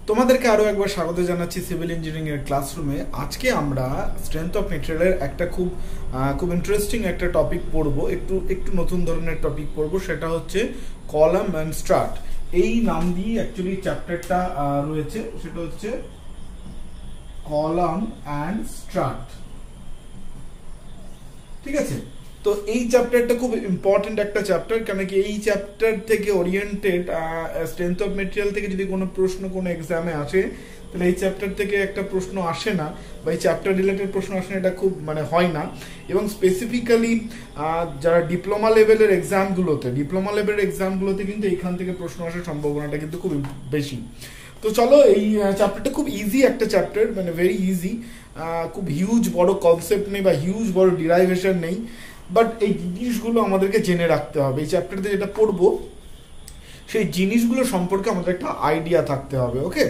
তোমাদেরকে আরো একবার স্বাগত জানাচ্ছি সিভিল ইঞ্জিনিয়ারিং এর ক্লাসরুমে। আজকে আমরা স্ট্রেংথ অফ মেটেরিয়ালের একটা খুব ইন্টারেস্টিং একটা টপিক পড়বো, একটু নতুন ধরনের টপিক পড়বো, সেটা হচ্ছে কলাম অ্যান্ড স্ট্রাট। এই নাম দিয়ে অ্যাকচুয়ালি চ্যাপ্টারটা রয়েছে, সেটা হচ্ছে কলাম অ্যান্ড স্ট্রাট। ঠিক আছে, তো এই চ্যাপ্টারটা খুব ইম্পর্টেন্ট একটা চ্যাপ্টার, কেন কি এই চ্যাপ্টার থেকে ওরিয়েন্টেড স্ট্রেংথ অফ মেটেরিয়াল থেকে যদি কোনো প্রশ্ন কোনো এক্সামে আসে, তাহলে এই চ্যাপ্টার থেকে একটা প্রশ্ন আসে না, বা এই চ্যাপ্টার রিলেটেড প্রশ্ন আসে না, এটা খুব হয় না। এবং স্পেসিফিক্যালি যারা ডিপ্লোমা লেভেলের এক্সামগুলোতে কিন্তু এইখান থেকে প্রশ্ন আসার সম্ভাবনাটা কিন্তু খুব বেশি। তো চলো, এই চ্যাপ্টারটা খুব ইজি একটা চ্যাপ্টার, ভেরি ইজি, খুব হিউজ বড় কনসেপ্ট নেই বা হিউজ বড় ডিরাইভেশন নেই, বাট এই জিনিসগুলো আমাদেরকে জেনে রাখতে হবে। এই চ্যাপ্টারতে যেটা পড়বো সেই জিনিসগুলো সম্পর্কে আমাদের একটা আইডিয়া থাকতে হবে। Okay,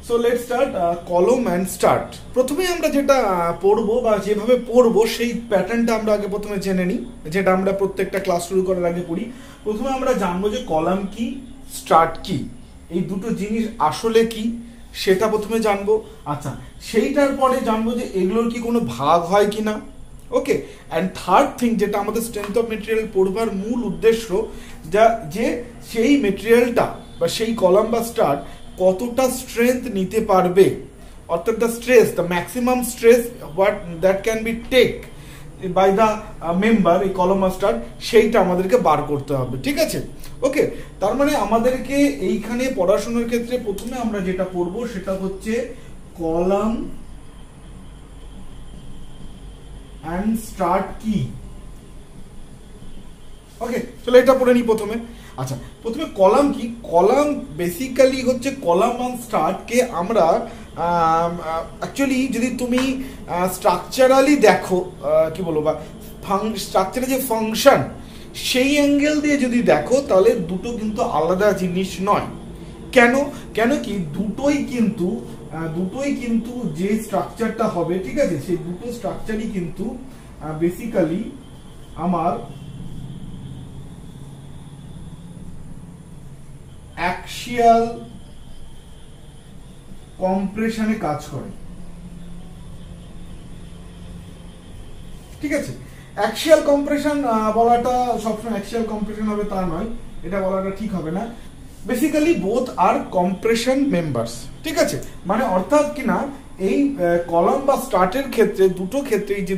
so let's strut column and strut. প্রথমে আমরা যেটা পড়বো বা যেভাবে পড়বো সেই প্যাটার্নটা আমরা আগে প্রথমে জেনে নিই, যেটা আমরা প্রত্যেকটা ক্লাস শুরু করার আগে পড়ি। প্রথমে আমরা জানবো যে কলাম কি, স্টার্ট কি, এই দুটো জিনিস আসলে কি সেটা প্রথমে জানবো। আচ্ছা, সেইটার পরে জানবো যে এগুলোর কি কোনো ভাগ হয় কিনা। ওকে, অ্যান্ড থার্ড থিং, যেটা আমাদের স্ট্রেংথ অফ মেটেরিয়াল পড়বার মূল উদ্দেশ্য, যে সেই মেটেরিয়ালটা বা সেই কলাম বা স্টার্ট কতটা স্ট্রেংথ নিতে পারবে, অর্থাৎ the maximum stress what that can be take by the member, এই কলাম বা স্টার্ট, সেইটা আমাদেরকে বার করতে হবে। ঠিক আছে, ওকে, তার মানে আমাদেরকে এইখানে পড়াশোনার ক্ষেত্রে প্রথমে আমরা যেটা পড়বো সেটা হচ্ছে কলাম অ্যান্ড স্টার্ট কি। ওকে, চলো এটা পড়ে নিই প্রথমে। আচ্ছা, প্রথমে কলাম কি। কলাম বেসিক্যালি হচ্ছে কলাম অ্যান্ড স্টার্টকে আমরা অ্যাকচুয়ালি যদি তুমি স্ট্রাকচারালি দেখো, কি বলবো, বা স্ট্রাকচারে যে ফাংশন সেই অ্যাঙ্গেল দিয়ে যদি দেখো, তাহলে দুটো কিন্তু আলাদা জিনিস নয়। কেন কি দুটোই কিন্তু যে স্ট্রাকচারটা হবে, ঠিক আছে, সেই দুটো স্ট্রাকচারই কিন্তু বেসিক্যালি আমার অ্যাক্সিয়াল কম্প্রেশনে কাজ করে। ঠিক আছে, অ্যাক্সিয়াল কম্প্রেশন বলাটা সবসময় অ্যাক্সিয়াল কম্প্রেশন হবে তা নয়, এটা বলাটা ঠিক হবে না। বেসিক্যালি বোথ আর কম্প্রেশন মেম্বার্স। ঠিক আছে, মানে অর্থাৎ কিনা এই কলাম বা স্টার্টের ক্ষেত্রে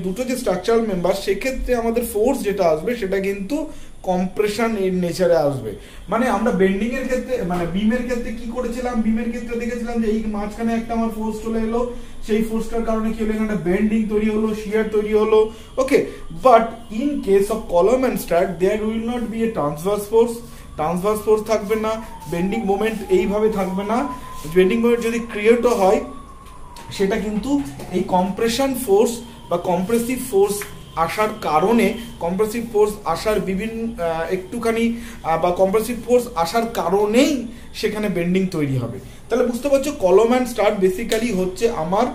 দুটো যে স্ট্রাকচারাল মেম্বার, সেক্ষেত্রে আমাদের ফোর্স যেটা আসবে সেটা কিন্তু কম্প্রেশন এর নেচারে আসবে। মানে আমরা বেন্ডিং এর ক্ষেত্রে, বিমের ক্ষেত্রে কি করেছিলাম, বিমের ক্ষেত্রে দেখেছিলাম যে এই মাঝখানে একটা আমার ফোর্স চলে এলো, সেই ফোর্সটার কারণে কি হলো, এখানে বেন্ডিং তৈরি হলো, শিয়ার তৈরি হলো। Okay, but in case of column and strut there will not be a transverse force থাকবে না, বেন্ডিং মোমেন্ট এইভাবে থাকবে না। বেন্ডিং মোমেন্ট যদি ক্রিয়েটও হয়, সেটা কিন্তু এই কম্প্রেশন ফোর্স বা কম্প্রেসিভ ফোর্স আসার কারণে, কম্প্রেসিভ ফোর্স আসার কম্প্রেসিভ ফোর্স আসার কারণেই সেখানে বেন্ডিং তৈরি হবে। তাহলে বুঝতে পারছো, কলাম অ্যান্ড স্টার্ট বেসিক্যালি হচ্ছে আমার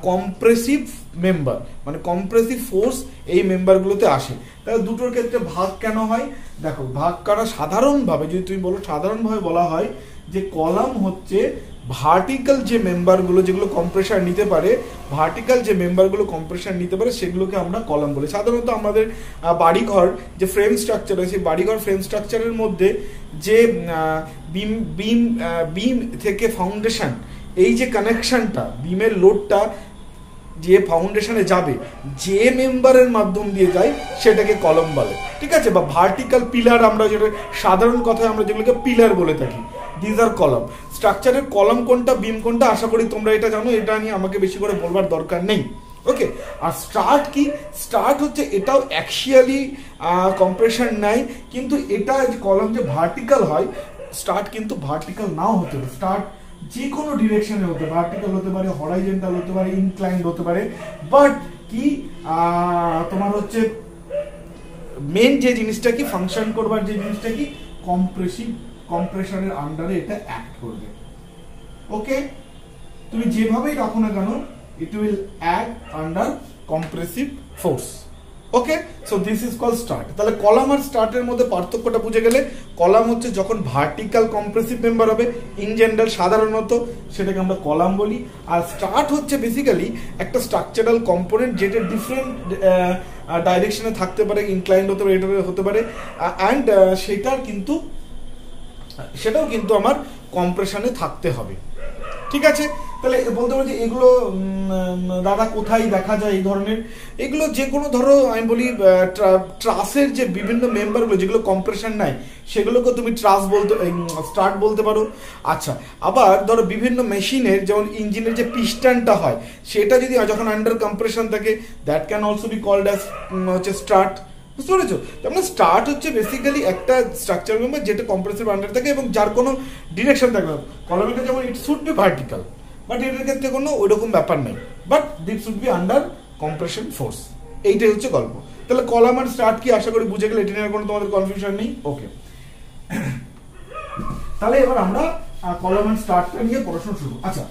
কম্প্রেসিভ মেম্বার, মানে কম্প্রেসিভ ফোর্স এই মেম্বারগুলোতে আসে। তাহলে দুটোর ক্ষেত্রে ভাগ কেন হয়, দেখো ভাগ করা সাধারণভাবে, যদি তুমি বলো সাধারণভাবে বলা হয় যে কলাম হচ্ছে ভার্টিক্যাল যে মেম্বারগুলো যেগুলো কম্প্রেশন নিতে পারে, সেগুলোকে আমরা কলাম বলি। সাধারণত আমাদের বাড়িঘর যে ফ্রেম স্ট্রাকচার আছে, বাড়িঘর ফ্রেম স্ট্রাকচারের মধ্যে যে বিম থেকে ফাউন্ডেশন, এই যে কানেকশনটা, বিমের লোডটা যে ফাউন্ডেশনে যাবে, যে মেম্বারের মাধ্যম দিয়ে যায় সেটাকে কলাম বলে। ঠিক আছে, বা ভার্টিক্যাল পিলার, আমরা যেটা সাধারণ কথায় আমরা যেগুলোকে পিলার বলে থাকি, দিস আর কলাম। স্ট্রাকচারের কলাম কোনটা, বিম কোনটা, আশা করি তোমরা এটা জানো, এটা নিয়ে আমাকে বেশি করে বলবার দরকার নেই। ওকে, আর স্টার্ট কি, স্টার্ট হচ্ছে এটাও অ্যাক্সিয়ালি কম্প্রেশন নেয়, কিন্তু এটা কলাম যে ভার্টিক্যাল হয়, স্টার্ট কিন্তু ভার্টিক্যাল নাও হতে পারে। স্টার্ট যে কোনো ডিরেকশনে হতে, ভার্টিক্যাল হতে পারে, হরাইজন্টাল হতে পারে, ইনক্লাইন্ড হতে পারে, বাট কি তোমার হচ্ছে মেন যে জিনিসটা কি, ফাংশন করবার যে জিনিসটা কি, কম্প্রেশনের আন্ডারে এটা অ্যাক্ট করবে। ওকে, তুমি যেভাবেই রাখো না কেন, it will act under compressive force. Okay, so this is called strut. তাহলে কলাম আর স্টার্টের মধ্যে পার্থক্যটা বুঝে গেলে, কলাম হচ্ছে যখন ভার্টিক্যাল কম্প্রেসিভ মেম্বার হবে ইন জেনারেল সাধারণত সেটাকে আমরা কলাম বলি। আর স্ট্রাট হচ্ছে বেসিক্যালি একটা স্ট্রাকচারাল কম্পোনেন্ট যেটা ডিফারেন্ট ডাইরেকশনে থাকতে পারে, ইনক্লাইন্ড হতে পারে, এটা হতে পারে, অ্যান্ড সেটাও কিন্তু আমার কম্প্রেশনে থাকতে হবে। ঠিক আছে, তাহলে বলতে পারি যে এগুলো দাদা কোথায় দেখা যায় এই ধরনের, এগুলো যে কোনো ধরো আমি বলি ট্রাসের যে বিভিন্ন মেম্বারগুলো যেগুলো কম্প্রেশন নাই সেগুলোকে তুমি ট্রাস বলতে স্টার্ট বলতে পারো। আচ্ছা, আবার ধরো বিভিন্ন মেশিনের যেমন ইঞ্জিনের যে পিস্টনটা হয় সেটা যদি যখন আন্ডার কম্প্রেশন থাকে that can also be called as হচ্ছে স্টার্ট। বুঝতে পেরেছো? তার মানে স্টার্ট হচ্ছে বেসিক্যালি একটা স্ট্রাকচার মেম্বার যেটা কম্প্রেসিভ আন্ডার থাকে এবং যার কোনো ডিরেকশন থাকে না। কলমের যেমন it should be vertical, but এটার ক্ষেত্রে কোনো ওইরকম ব্যাপার নেই, but it should be under compression force. এইটাই হচ্ছে গল্প। তাহলে কলাম আর স্টার্ট কি আশা করি বুঝে গেলে, এটা নিয়ে কোনো তোমাদের কনফিউশন নেই। ওকে, তাহলে এবার আমরা কলাম আর স্টার্টটা নিয়ে পড়াশোনা শুরু। আচ্ছা,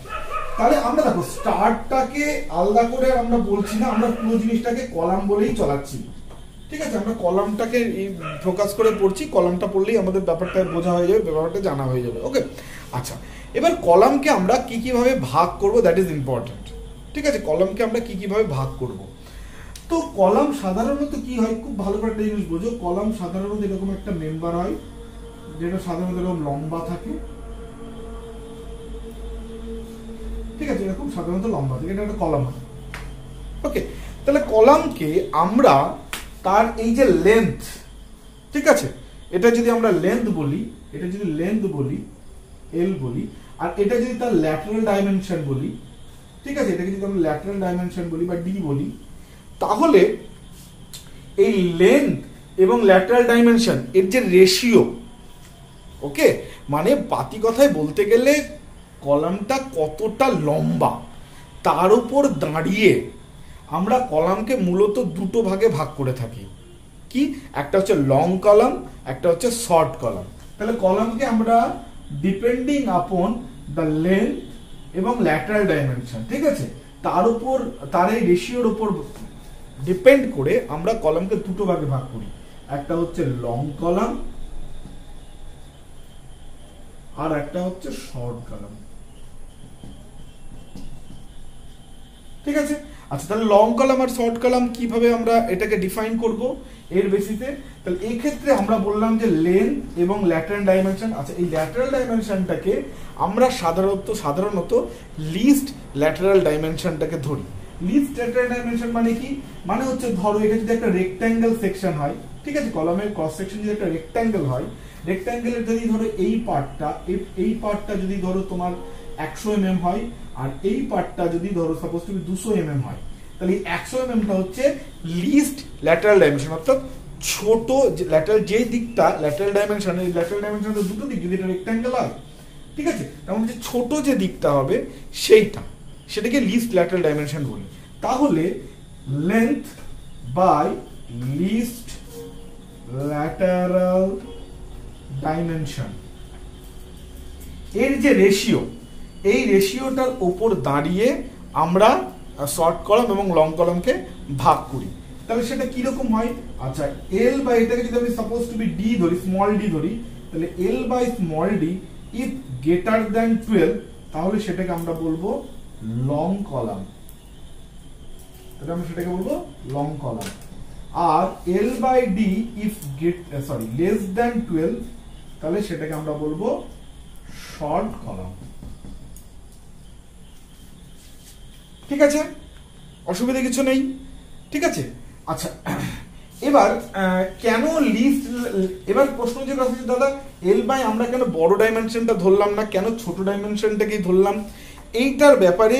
তাহলে আমরা দেখো স্টার্টটাকে আলাদা করে আমরা বলছি না, আমরা পুরো জিনিসটাকে কলাম বলেই চালাচ্ছি। ঠিক আছে, আমরা কলামটাকে ফোকাস করে পড়ছি, কলামটা পড়লেই আমাদের ব্যাপারটা বোঝা হয়ে যাবে, ব্যাপারটা জানা হয়ে যাবে। ওকে, আচ্ছা, এবার কলামকে আমরা কি কিভাবে ভাগ করব দ্যাট ইজ ইম্পর্টেন্ট। ঠিক আছে, কলামকে আমরা কি কিভাবে ভাগ করব। তো কলাম সাধারণত কি হয়, খুব ভালো করে একটা জিনিস বোঝো, কলাম সাধারণত এরকম একটা মেম্বার হয় যেটা সাধারণত এরকম লম্বা থাকে। ঠিক আছে, এরকম সাধারণত লম্বা থাকে, এটা একটা কলাম হয়। ওকে, তাহলে কলামকে আমরা তার এই যে লেন্থ, ঠিক আছে, এটা যদি আমরা লেন্থ বলি, এটা যদি লেন্থ বলি এল বলি, আর এটা যদি তার ল্যাটারাল ডাইমেনশন বলি, ঠিক আছে, এটাকে যদি আমরা ল্যাটারাল ডাইমেনশন বলি বা ডি বলি, তাহলে এই লেন্থ এবং ল্যাটারাল ডাইমেনশন এর যে রেশিও, ওকে, মানে পাতি কথায় বলতে গেলে কলামটা কতটা লম্বা তার উপর দাঁড়িয়ে আমরা কলামকে মূলত দুটো ভাগে ভাগ করে থাকি। কি, একটা হচ্ছে লং কলাম, একটা হচ্ছে শর্ট কলাম। তাহলে কলামকে আমরা ডিপেন্ডিং আপন দ্য লেন্থ এবং ল্যাটারাল ডাইমেনশন, ঠিক আছে, তার উপর, তার এই রেশিওর উপর ডিপেন্ড করে আমরা কলামকে দুটো ভাগে ভাগ করি। একটা হচ্ছে লং কলাম আর একটা হচ্ছে শর্ট কলাম। ঠিক আছে, আচ্ছা, তাহলে লং কলাম আর শর্ট কলাম কিভাবে আমরা এটাকে ডিফাইন করব এর বেসিসে। তাহলে এই ক্ষেত্রে আমরা বললাম যে লেন্থ এবং ল্যাটারাল ডাইমেনশন। আচ্ছা, এই ল্যাটারাল ডাইমেনশনটাকে আমরা সাধারণত লিস্ট ল্যাটারাল ডাইমেনশনটাকে ধরি। লিস্ট ল্যাটারাল ডাইমেনশন মানে কি, মানে হচ্ছে ধরো এটা যদি একটা রেক্ট্যাঙ্গেল সেকশন হয়, ঠিক আছে, কলামের ক্রস সেকশন যদি একটা রেক্ট্যাঙ্গেল হয়, রেক্ট্যাঙ্গেলের যদি ধরো এই পার্টটা যদি ধরো তোমার 100 mm হয় আর এই পার্টটা যদি ধরো সাপোজ টু বি 200 mm হয়, তাহলে 100 mm টা হচ্ছে লিস্ট ল্যাটারাল ডাইমেনশন, অর্থাৎ ছোট ল্যাটারাল যে দিকটা ল্যাটারাল ডাইমেনশন, এই ল্যাটারাল ডাইমেনশন তো দুটো দিক, যদি এটা রেক্ট্যাঙ্গেল হয়, ঠিক আছে, তার মানে ছোট যে দিকটা হবে সেটাকে লিস্ট ল্যাটারাল ডাইমেনশন বলি। তাহলে length by least lateral dimension এর যে রেশিও, এই রেশিওটার উপর দাঁড়িয়ে আমরা শর্ট কলাম এবং লং কলামকে ভাগ করি। তাহলে সেটা কিরকম হয়, আচ্ছা, এল বাই, এটাকে যদি আমি সাপোজ টু বি ডি ধরি, স্মল ডি ধরি, তাহলে L by small D if greater than 12, তাহলে সেটাকে আমরা বলবো লং কলাম। তাহলে আমরা সেটাকে বলবো লং কলাম। আর L by D if less than 12, তাহলে সেটাকে আমরা বলবো শর্ট কলাম। ঠিক আছে, অসুবিধা কিছু নেই। ঠিক আছে, আচ্ছা, এবার কেন লিস্ট, এবার প্রশ্ন যে আসছে দাদা এল বাই আমরা কেন বড় ডাইমেনশনটা ধরলাম না, কেন ছোট ডাইমেনশনটাকেই ধরলাম, এইটার ব্যাপারে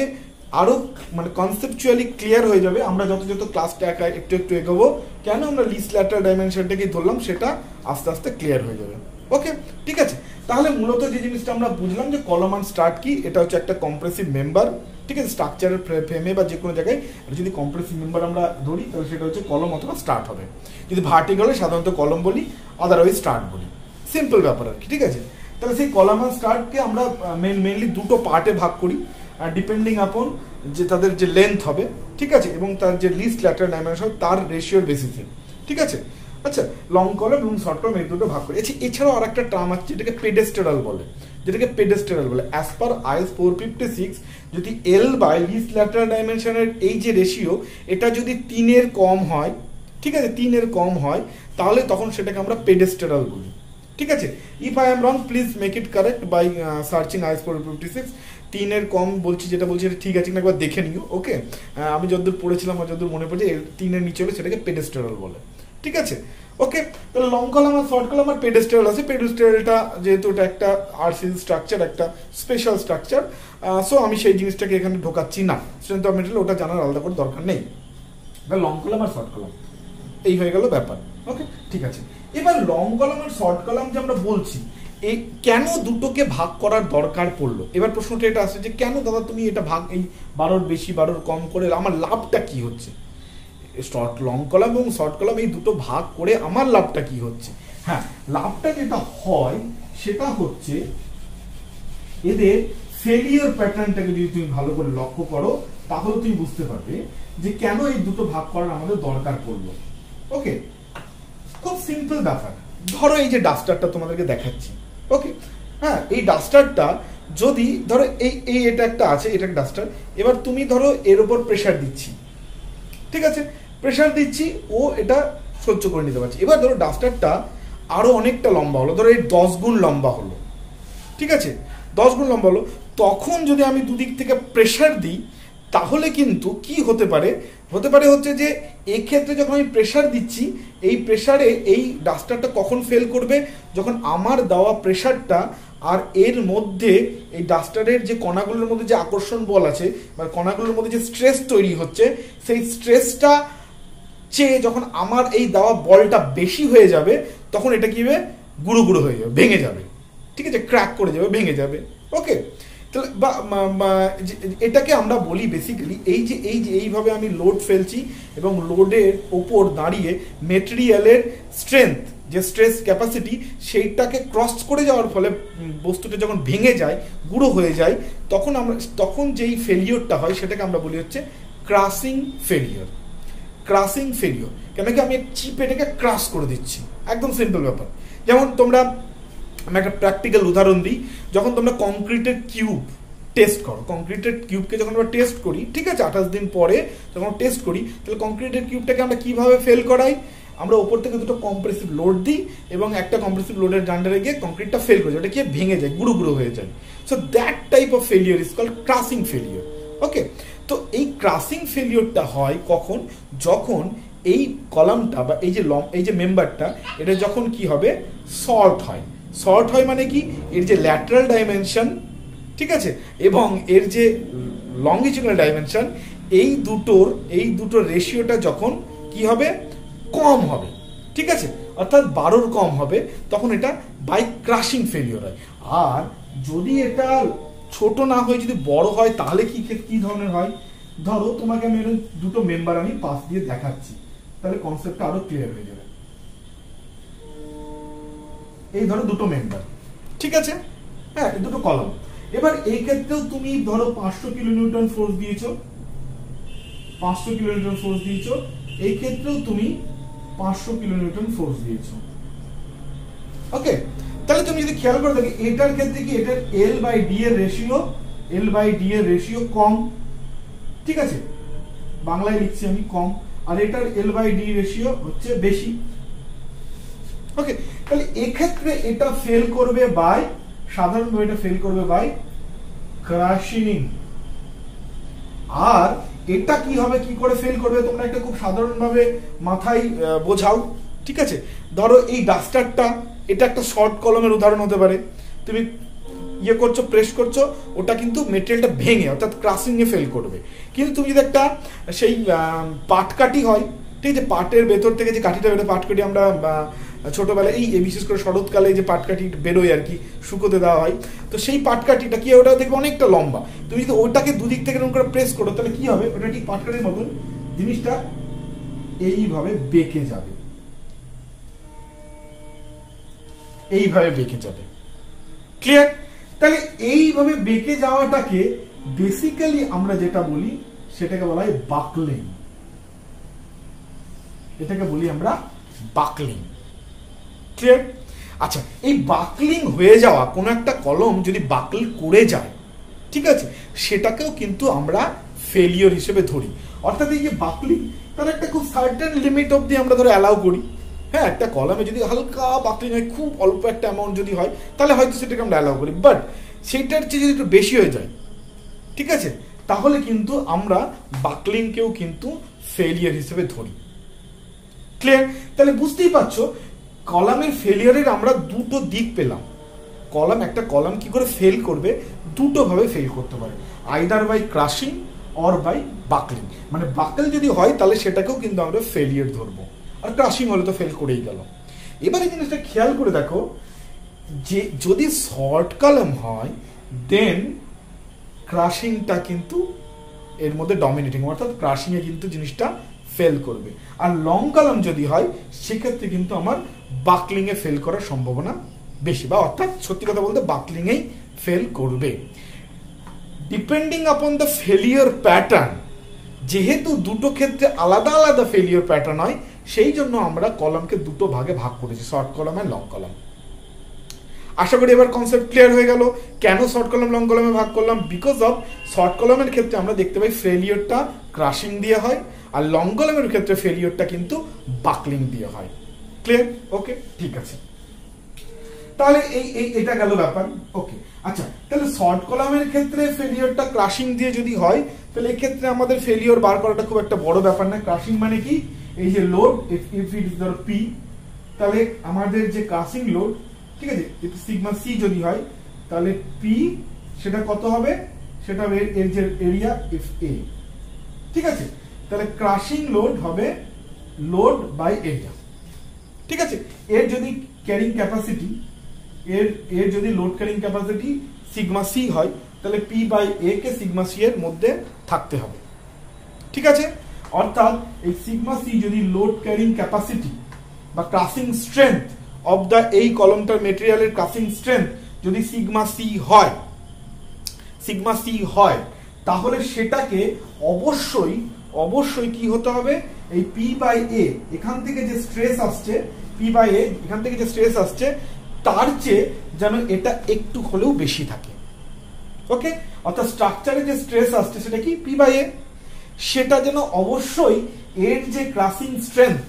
আরো মানে কনসেপচুয়ালি ক্লিয়ার হয়ে যাবে আমরা যত ক্লাসটা একটু এগোবো। কেন আমরা লিস্ট ল্যাটারাল ডাইমেনশনটাকেই ধরলাম সেটা আস্তে আস্তে ক্লিয়ার হয়ে যাবে। ওকে, ঠিক আছে, তাহলে মূলত যে জিনিসটা আমরা বুঝলাম যে কলাম আর স্টার্ট কি, এটা হচ্ছে একটা কম্প্রেসিভ মেম্বার। ঠিক আছে, স্ট্রাকচারের ফ্রেমে বা যে কোনো জায়গায় যদি কম্প্রেসিভ মেম্বার আমরা ধরি তাহলে সেটা হচ্ছে কলম অথবা স্টার্ট হবে। যদি ভার্টিক্যাল হয় সাধারণত কলম বলি, আদারওয়াইজ স্টার্ট বলি, সিম্পল ব্যাপার আর কি। ঠিক আছে, তাহলে সেই কলাম আর স্টার্টকে আমরা মেনলি দুটো পার্টে ভাগ করি ডিপেন্ডিং আপন যে তাদের যে লেন্থ হবে, ঠিক আছে, এবং তার যে লিস্ট ল্যাটারাল ডাইমেনশন তার রেশিওর বেসিসে। ঠিক আছে, আচ্ছা, লং কলাম এবং শর্ট কলাম এই দুটো ভাগ করে। এছাড়াও আর একটা টার্ম আছে যেটাকে পেডেস্টেরাল বলে, অ্যাজ পার IS 456 যদি এল বাই লিস্ট ল্যাটারাল ডাইমেনশনের এই যে রেশিও এটা যদি 3-এর কম হয়, ঠিক আছে, 3-এর কম হয়, তাহলে তখন সেটাকে আমরা পেডেস্টেরাল বলি, ঠিক আছে। If I am wrong please make it correct by searching IS 456। 3-এর কম বলছি, যেটা বলছি এটা ঠিক আছে কিনা একবার দেখে নিও, ওকে। আমি যতদূর পড়েছিলাম আর যতদূর মনে পড়ছে 3-এর নিচে হলে সেটাকে পেডেস্টেরাল বলে, ঠিক আছে, ওকে। তাহলে লং কলাম আর শর্ট কলাম আর পেডেস্টেরাল আছে। পেডেস্টেরালটা যেহেতু এটা একটা আরসিসি স্ট্রাকচার, একটা স্পেশাল স্ট্রাকচার, সো আমি সেই জিনিসটাকে এখানে ঢোকাচ্ছি না। স্ট্রেংথ অফ মেটেরিয়াল ওটা জানার আলাদা করে দরকার নেই। লং কলাম আর শর্ট কলাম এই হয়ে গেল ব্যাপার, ওকে, ঠিক আছে। এবার লং কলাম আর শর্ট কলাম যে আমরা বলছি, এই কেন দুটোকে ভাগ করার দরকার পড়লো? এবার প্রশ্নটা এটা আসছে যে কেন দাদা তুমি এটা ভাগ, এই 12-র বেশি 12-র কম করে আমার লাভটা কি হচ্ছে? লং কলাম এবং শর্ট কলাম এই দুটো ভাগ করে আমার লাভটা কি হচ্ছে? হ্যাঁ, লাভটা যেটা হয় সেটা হচ্ছে এদের ফেলিওর প্যাটার্নটাকে যদি তুমি ভালো করে লক্ষ্য করো তাহলে তুমি বুঝতে পারবে যে কেন এই দুটো ভাগ করার আমাদের দরকার পড়লো, ওকে। খুব সিম্পল ব্যাপার। ধরো এই যে ডাস্টারটা তোমাদেরকে দেখাচ্ছি, ওকে, হ্যাঁ, এই ডাস্টারটা যদি ধরো এই এটা একটা আছে, এটা একটা ডাস্টার। এবার তুমি ধরো এর উপর প্রেসার দিচ্ছি, ঠিক আছে, প্রেসার দিচ্ছি, ও এটা সহ্য করে নিতে পারছে। এবার ধরো ডাস্টারটা আরো অনেকটা লম্বা হলো, ধরো এই 10 গুণ লম্বা হলো, ঠিক আছে, 10 গুণ লম্বা হলো। তখন যদি আমি দুদিক থেকে প্রেসার দিই তাহলে কিন্তু কি হতে পারে হচ্ছে যে এক্ষেত্রে যখন আমি প্রেসার দিচ্ছি, এই প্রেসারে এই ডাস্টারটা কখন ফেল করবে? যখন আমার দেওয়া প্রেসারটা আর এর মধ্যে এই ডাস্টারের যে কণাগুলোর মধ্যে যে আকর্ষণ বল আছে বা কণাগুলোর মধ্যে যে স্ট্রেস তৈরি হচ্ছে, সেই স্ট্রেসটা চেয়ে যখন আমার এই দেওয়া বলটা বেশি হয়ে যাবে তখন এটা কি হবে? গুঁড়ো গুঁড়ো হয়ে যাবে, ভেঙে যাবে, ঠিক আছে, ক্র্যাক করে যাবে, ভেঙে যাবে, ওকে। তাহলে এটাকে আমরা বলি বেসিক্যালি এইভাবে আমি লোড ফেলছি এবং লোডের ওপর দাঁড়িয়ে মেটেরিয়ালের স্ট্রেংথ, যে স্ট্রেস ক্যাপাসিটি, সেইটাকে ক্রস করে যাওয়ার ফলে বস্তুটা যখন ভেঙে যায়, গুঁড়ো হয়ে যায়, তখন যেই ফেলিওরটা হয় সেটাকে আমরা বলি হচ্ছে ক্রাসিং ফেলিওর। কেন কি আমি চিপ এটাকে ক্রাশ করে দিচ্ছি, একদম সিম্পল ব্যাপার। যেমন আমি একটা প্র্যাকটিক্যাল উদাহরণ দিই। যখন তোমরা কংক্রিটের কিউব টেস্ট করো, কংক্রিটের কিউবকে যখন আমরা টেস্ট করি, ঠিক আছে, 28 দিন পরে যখন টেস্ট করি, তাহলে কংক্রিটের কিউবটাকে আমরা কিভাবে ফেল করাই? আমরা উপর থেকে দুটো কম্প্রেসিভ লোড দিই এবং একটা কম্প্রেসিভ লোডের আন্ডারে গিয়ে কংক্রিটটা ফেল করে যায়, ওটা গিয়ে ভেঙে যায়, গুঁড়ো গুঁড়ো হয়ে যায়। So that type of failure is called crushing failure, okay. তো এই ক্রাসিং ফেলিওরটা হয় কখন? যখন এই কলামটা বা এই যে মেম্বারটা, এটা যখন কি হবে? শর্ট হয় মানে কি? এর যে ল্যাটারাল ডাইমেনশন, ঠিক আছে, এবং এর যে লংগিচুডাল ডাইমেনশন, এই দুটোর রেশিওটা যখন কি হবে? কম হবে, ঠিক আছে, অর্থাৎ 12-র কম হবে, তখন এটা বাই ক্রাশিং ফেলিওর হয়। আর যদি এটা ছোট না হয়, যদি বড় হয়, তাহলে কি ধরনের হয়? ধরো তোমাকে আমি দুটো মেম্বার আমি পাশ দিয়ে দেখাচ্ছি, তাহলে কনসেপ্টটা আরো ক্লিয়ার হয়ে যাবে। এই ধরো দুটো মেম্বার, ঠিক আছে, হ্যাঁ, দুটো কলাম। এবার এই ক্ষেত্রেও তুমি ধরো 500 কিলোনিউটন ফোর্স দিয়েছো, এই ক্ষেত্রেও তুমি 500 কিলোনিউটন ফোর্স দিয়েছো, ওকে। তাহলে তুমি যদি খেয়াল করে দেখো, এটার ক্ষেত্রে কি এটার L/D এর রেশিও কম, ঠিক আছে, বাংলায় লিখছি আমি কম, আর এটার L/D রেশিও হচ্ছে বেশি, ওকে। তাহলে এক্ষেত্রে এটা ফেল করবে সাধারণভাবে এটা ফেল করবে বাই ক্রাশিং। আর এটা কি হবে, কি করে ফেল করবে, তোমরা একটা খুব সাধারণভাবে মাথায় বোঝাও, ঠিক আছে। ধরো এই ডাস্টারটা, এটা একটা শর্ট কলমের উদাহরণ হতে পারে। তুমি প্রেস করছো, ওটা কিন্তু মেটেরিয়ালটা ভেঙে, অর্থাৎ ক্রাশিং এ ফেল করবে। কিন্তু তুমি যদি একটা সেই পাটকাঠি হয়, ঠিক আছে, পাটের ভেতর থেকে যে কাঠিটা বেরোয়, পাটকাঠি আমরা ছোটবেলায় বিশেষ করে শরৎকালে যে পাটকাঠি বেরোয় আর কি, শুকোতে দেওয়া হয়, তো সেই পাটকাঠিটা কি, ওটা দেখবে অনেকটা লম্বা। তুমি যদি ওটাকে দুদিক থেকে এরকম করে প্রেস করো, তাহলে কি হবে? ওটা ঠিক পাটকাঠির মতন জিনিসটা এইভাবে বেঁকে যাবে, ক্লিয়ার? তাহলে এইভাবে বেঁকে যাওয়াটাকে বেসিক্যালি আমরা যেটা বলি সেটাকে বলা হয় বাকলিং। এটাকে বলি আমরা বাকলিং। ক্লিয়ার? আচ্ছা, এই বাকলিং হয়ে যাওয়া কোনো একটা কলম যদি বাকল করে যায়, ঠিক আছে, সেটাকেও কিন্তু আমরা ফেলিওর হিসেবে ধরি। অর্থাৎ এই যে বাকলিং, তার একটা খুব সার্টেন লিমিট অবধি আমরা ধরে অ্যালাউ করি। হ্যাঁ, একটা কলমে যদি হালকা বাকলিং হয়, খুব অল্প একটা অ্যামাউন্ট যদি হয়, তাহলে হয়তো সেটাকে আমরা অ্যালাউ করি। বাট সেইটার চেয়ে যদি একটু বেশি হয়ে যায়, ঠিক আছে, তাহলে কিন্তু আমরা বাকলিংকেও কিন্তু ফেলিয়ার হিসেবে ধরি। ক্লিয়ার? তাহলে বুঝতেই পারছো, কলামের ফেলিয়ারের আমরা দুটো দিক পেলাম। একটা কলাম কি করে ফেল করবে, দুটো ভাবে ফেল করতে পারে, either by crushing or by buckling. মানে বাকল যদি হয় তাহলে সেটাকেও কিন্তু আমরা ফেলিয়ার ধরবো, আর ক্রাশিং হলে তো ফেল করেই গেল। এবার এই জিনিসটা খেয়াল করে দেখো, যে যদি শর্ট কলাম হয় দেন ক্রাশিংটা কিন্তু এর মধ্যে ডমিনেটিং, অর্থাৎ ক্রাশিং এ কিন্তু জিনিসটা ফেল করবে। আর লং কলাম যদি হয় সেক্ষেত্রে কিন্তু আমার বাকলিং এ ফেল করার সম্ভাবনা বেশি, বা অর্থাৎ সত্যি কথা বলতে বাকলিং এই ফেল করবে। Depending upon the failure pattern, যেহেতু দুটো ক্ষেত্রে আলাদা আলাদা ফেলিওর প্যাটার্ন হয়, সেই জন্য আমরা কলামকে দুটো ভাগে ভাগ করেছি, শর্ট কলাম আর লং কলাম। আশা করি এবার কনসেপ্ট ক্লিয়ার হয়ে গেল কেন শর্ট কলাম লং কলামে ভাগ করলাম। বিকজ অফ শর্ট কলামের ক্ষেত্রে আমরা দেখতে পাই ফেলিওরটা ক্রাশিং দিয়ে হয়, আর লং কলামের ক্ষেত্রে ফেলিওরটা কিন্তু বাকলিং দিয়ে হয়। ক্লিয়ার? ওকে, ঠিক আছে। তাহলে এটা গেল ব্যাপার। ওকে, আচ্ছা, তাহলে শর্ট কলামের ক্ষেত্রে ফেলিওরটা ক্রাশিং দিয়ে যদি হয়, তাহলে এক্ষেত্রে আমাদের ফেলিওর বার করাটা খুব একটা বড় ব্যাপার না। ক্রাশিং মানে কি, এই যে লোড, ইফ ইট ইজ ধরো পি, তাহলে আমাদের যে ক্রাশিং লোড, ঠিক আছে, সিগমা সি যদি হয়, তাহলে পি সেটা কত হবে, সেটা এর যে এরিয়া এফ এ, ঠিক আছে। তাহলে ক্রাশিং লোড হবে লোড বাই এরিয়া, ঠিক আছে। এর যদি ক্যারিং ক্যাপাসিটি, এর যদি load carrying capacity sigma C হয়, তাহলে পি বাই এ কে সিগমা সি এর মধ্যে থাকতে হবে, ঠিক আছে। অর্থাৎ এই সিগমা সি যদি লোড ক্যারিং ক্যাপাসিটি বা ক্রাশিং স্ট্রেংথ অফ দা এই কলমটার মেটেরিয়ালের ক্রাশিং স্ট্রেংথ যদি সিগমা সি হয়, তাহলে সেটাকে অবশ্যই কি হতে হবে, এই পি বাই এ এখান থেকে যে স্ট্রেস আসছে, পি বাই এ এখান থেকে যে স্ট্রেস আসছে, তার চেয়ে যেন এটা একটু হলেও বেশি থাকে। ওকে, অর্থাৎ স্ট্রাকচারে যে স্ট্রেস আসছে সেটা কি, পি বাই এ, সেটা যেন অবশ্যই এর যে ক্রাশিং স্ট্রেংথ,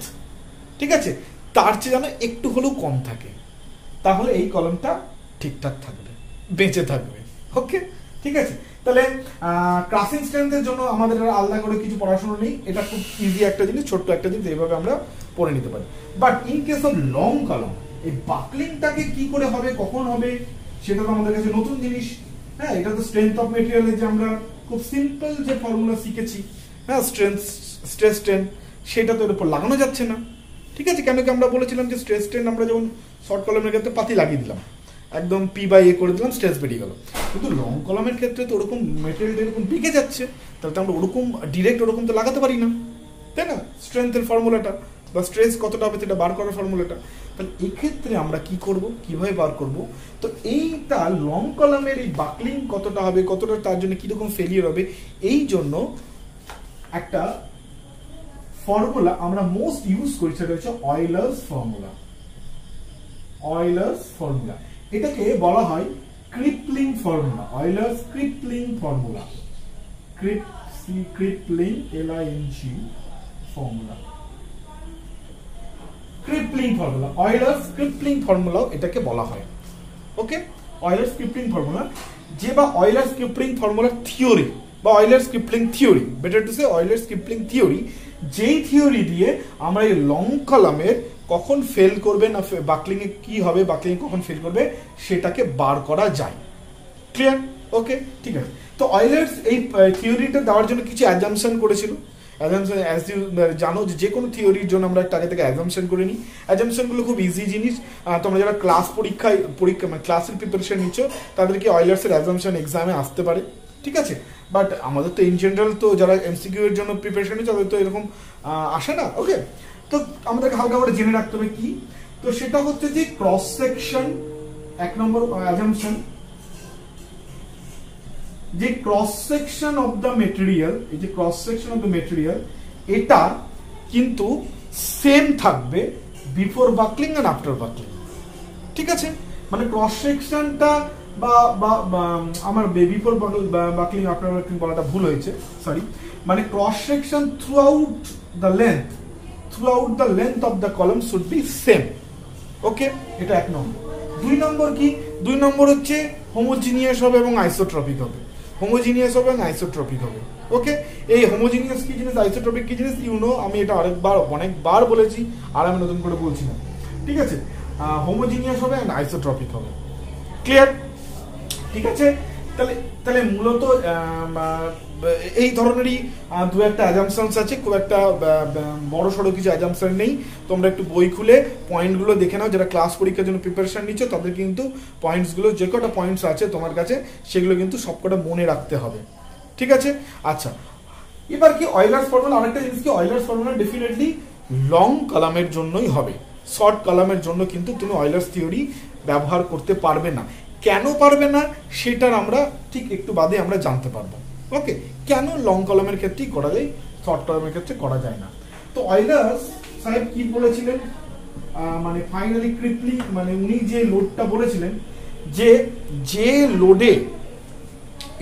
ঠিক আছে, তার চেয়ে যেন একটু হলেও কম থাকে, তাহলে এই কলমটা ঠিকঠাক থাকবে, বেঁচে থাকবে। ওকে, ঠিক আছে। তাহলে ক্রাশিং স্ট্রেংথের জন্য আমাদের আলাদা করে কিছু পড়াশোনা নেই, এটা খুব ইজি একটা জিনিস, ছোট্ট একটা জিনিস, এইভাবে আমরা পড়ে নিতে পারি। But in case of long কলম, এই বাকলিংটাকে কি করে হবে, কখন হবে, সেটা তো আমাদের কাছে নতুন জিনিস। হ্যাঁ, এটা তো স্ট্রেংথ অফ মেটেরিয়ালের যে আমরা খুব সিম্পল যে ফর্মুলা শিখেছি, হ্যাঁ, স্ট্রেস স্ট্রেন, সেটা তো এর উপর লাগানো যাচ্ছে না, ঠিক আছে। কেন কি আমরা বলেছিলাম যে স্ট্রেস স্ট্রেন আমরা যেমন শর্ট কলমের ক্ষেত্রে পাতি লাগিয়ে দিলাম, একদম পি বাই এ করে দিলাম, স্ট্রেস বেরিয়ে গেল। কিন্তু লং কলমের ক্ষেত্রে তো ওরকম মেটেরিয়াল এরকম বিকে যাচ্ছে, তাহলে তো আমরা ওরকম ডিরেক্ট ওরকম তো লাগাতে পারি না, তাই না। স্ট্রেংথের ফর্মুলাটা বা স্ট্রেস কতটা হবে সেটা বার করার ফর্মুলাটা, তাহলে এক্ষেত্রে আমরা কি করব, কিভাবে বার করব, তো এইটা লং কলামের এই বাকলিং কতটা হবে, কতটা তার জন্য কিরকম ফেলিয়ার হবে, এই জন্য একটা ফর্মুলা আমরা মোস্ট ইউজ করি, সেটা হচ্ছে অয়লার্স ফর্মুলা। এটাকে বলা হয় ক্রিপলিং ফর্মুলা, অয়লার্স ক্রিপলিং ফর্মুলা, ক্রিপলিং ফর্মুলা, অয়লার্স ক্রিপলিং ফর্মুলা এটাকে বলা হয়। ওকে, অয়লার্স ক্রিপলিং ফর্মুলা, যে বা অয়লার্স ক্রিপলিং ফর্মুলার থিওরি বা Euler's crippling theory, better to say Euler's crippling theory, যেই থিওরি দিয়ে আমরা এই লং কলামের কখন ফেল করবে না বাকলিং এ কি হবে, বাকলিং কখন ফেল করবে, সেটাকে বার করা যায়। ক্লিয়ার? ওকে, ঠিক আছে। তো অয়লার্স এই থিওরিটা দেওয়ার জন্য কিছু অ্যাজাম্পশন করেছিল। অ্যাজাম্পশন অ্যাজ ইউ জানো, যে কোনো থিওরির জন্য আমরা একটা আগে থেকে অ্যাজাম্পশন করে নিই। অ্যাজাম্পশনগুলো খুব ইজি জিনিস, তোমরা যারা পরীক্ষা মানে ক্লাসের প্রিপারেশন নিচ্ছ, তাদেরকে অয়লার্সের অ্যাজাম্পশন এক্সামে আসতে পারে, ঠিক আছে। বাট আমাদের তো ইন জেনারেল তো যারা এমসিকিউ এর জন্য প্রিপারেশন নিচ্ছে তাদের তো এরকম আসে না। ওকে, তো আমাদেরকে হালকা করে জেনে রাখতে হবে কি, তো সেটা হচ্ছে যে ক্রস সেকশন, এক নম্বর অ্যাজাম্পশন, যে cross section of the material, এই যে cross section of the material, এটা কিন্তু সেম থাকবে before buckling and after buckling. ঠিক আছে, মানে ক্রস সেকশনটা বা আমার বিফোর বাকলিং আফটার বাকলিং বলাটা ভুল হয়েছে, সরি, মানে cross section throughout the length of the column should be same. Okay, এটা 1 নম্বর। 2 নম্বর কি? 2 নম্বর হচ্ছে হোমোজিনিয়াস হবে এবং আইসোট্রপিক হবে। হোমোজিনিয়াস হবে এবং আইসোট্রপিক হবে। ওকে, এই হোমোজিনিয়াস কি জিনিস, আইসোট্রপিক কি জিনিস, আমি এটা অনেকবার বলেছি, আর আমি নতুন করে বলছি না। ঠিক আছে, হোমোজিনিয়াস হবে এন্ড আইসোট্রপিক হবে। ক্লিয়ার? ঠিক আছে, তাহলে মূলত এই ধরনেরই 2-একটা অ্যাজাম্পশনস আছে, খুব একটা বড় সড়ো কিছু অ্যাজাম্পশন নেই। তোমরা একটু বই খুলে পয়েন্টগুলো দেখে নাও, যারা ক্লাস পরীক্ষার জন্য প্রিপারেশন নিচ্ছ তাদের কিন্তু পয়েন্টসগুলো, যে কটা পয়েন্টস আছে তোমার কাছে সেগুলো কিন্তু সবকটা মনে রাখতে হবে। ঠিক আছে, আচ্ছা, এবার কি অয়লার্স ফর্মুলা, আরেকটা জিনিস কি, অয়লার্স ফর্মুলা ডেফিনেটলি লং কলামের জন্যই হবে, শর্ট কলামের জন্য কিন্তু তুমি অয়লার্স থিওরি ব্যবহার করতে পারবে না। কেন পারবে না সেটার আমরা ঠিক একটু বাদে আমরা জানতে পারবো। ওকে, কেন লং কলামের ক্ষেত্রেই করা যায়, শর্ট কলামের ক্ষেত্রে করা যায় না। তো অয়লার্স সাহেব কি বলেছিলেন, মানে ফাইনালি ক্রিপলি, মানে উনি যে লোডটা বলেছিলেন, যে লোডে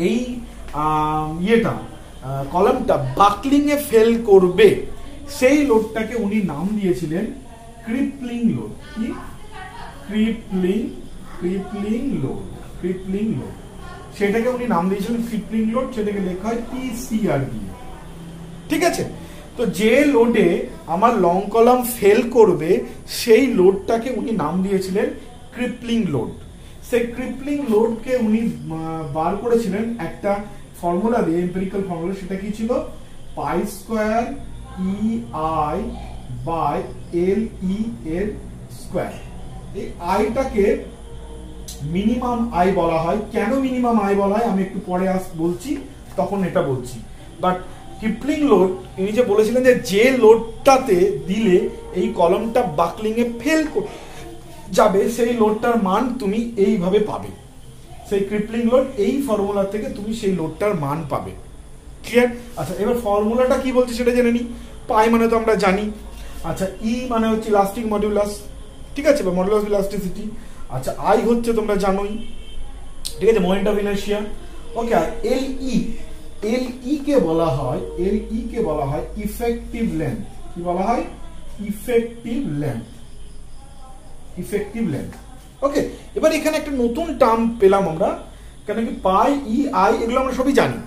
এই কলামটা বাকলিং এ ফেল করবে, সেই লোডটাকে উনি নাম দিয়েছিলেন ক্রিপলিং লোড। কি? ক্রিপলিং লোড, সেটাকে উনি নাম দিয়েছিলেন ক্রিপলিং লোড, সেটাকে লেখা হয় পিসিআর দিয়ে। ঠিক আছে, তো যে লোডে আমার লং কলাম ফেল করবে সেই লোডটাকে উনি নাম দিয়েছিলেন ক্রিপলিং লোড। সেই ক্রিপলিং লোডকে উনি বার করেছিলেন একটা ফর্মুলা দিয়ে, এম্পিরিক্যাল ফর্মুলা। সেটা কি ছিল? Pi square EI by LE এর স্কয়ার। এই আইটাকে মিনিমাম আই বলা হয়। কেন মিনিমাম আই বলা হয় আমি একটু পরে বলছি, তখন এটা বলছি। বাট ক্রিপলিং লোড ইনি যে বলেছিলেন যে লোডটাতে দিলে এই কলমটা বাকলিং এ ফেল যাবে, সেই লোডটার মান তুমি এইভাবে পাবে। সেই ক্রিপলিং লোড, এই ফর্মুলা থেকে তুমি সেই লোডটার মান পাবে। ক্লিয়ার? আচ্ছা, এবার ফর্মুলাটা কি বলছে সেটা জেনে নি। পাই মানে তো আমরা জানি। আচ্ছা, ই মানে হচ্ছে ইলাস্টিক মডুলাস, ঠিক আছে, বা মডুলাস ইলাস্টিসিটি। আচ্ছা, আই হচ্ছে তোমরা জানোই, ঠিক আছে, মোমেন্ট অফ ইনার্শিয়া। ওকে, আর এলই কে বলা হয় ইফেক্টিভ লেন্থ। কি বলা হয়? Effective length. ওকে, এবার এখানে একটা নতুন টার্ম পেলাম আমরা, কেন কি পাই EI এগুলো আমরা সবই জানি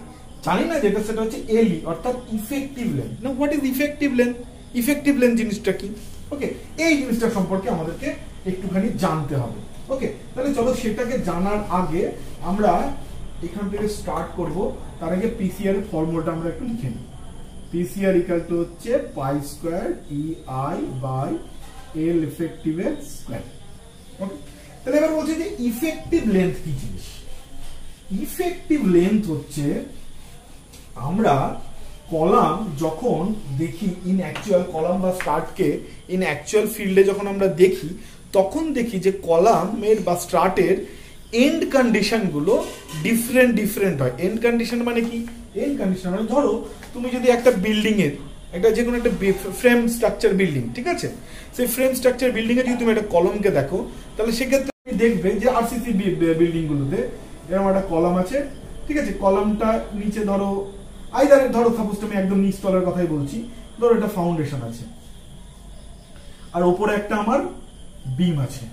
না, যেটা সেটা হচ্ছে এলই, অর্থাৎ ইফেক্টিভ লেন্থ। না, what is effective length? Effective length জিনিসটা কি? ওকে, এই জিনিসটা সম্পর্কে আমাদেরকে একটুখানি জানতে হবে। ওকে, তাহলে চলো সেটাকে জানার আগে আমরা এখান থেকে স্টার্ট করব। তার আগে পিসিআর ফর্মুলাটা আমরা একটু লিখে নিই। পিসিআর ইকুয়াল টু হচ্ছে pi square EI by L effective এর স্কয়ার। ওকে, তাহলে এবার বলছি যে ইফেক্টিভ লেন্থ কি জিনিস। ইফেক্টিভ লেন্থ হচ্ছে আমরা কলাম যখন দেখি ইন অ্যাকচুয়াল, কলাম বা স্টার্টকে ইন অ্যাকচুয়াল ফিল্ডে যখন আমরা দেখি, তখন দেখি যে কলামের বা স্টার্টের এন্ড কন্ডিশন গুলো ডিফারেন্ট হয়। এন্ড কন্ডিশন মানে কি? এন্ড কন্ডিশন মানে ধরো তুমি যদি একটা বিল্ডিং এর, একটা যে কোনো একটা ফ্রেম স্ট্রাকচার বিল্ডিং, ঠিক আছে, সেই ফ্রেম স্ট্রাকচার বিল্ডিং এ যদি তুমি একটা কলমকে দেখো, তাহলে সেক্ষেত্রে তুমি দেখবে যে আরসিসি বিল্ডিং গুলোতে এরকম একটা কলাম আছে, ঠিক আছে, কলামটা নিচে ধরো ধরো সাপোজ তুমি একদম নিচ তলার কথাই বলছি, ধরো এটা ফাউন্ডেশন আছে আর উপরে একটা আমার বিম আছে,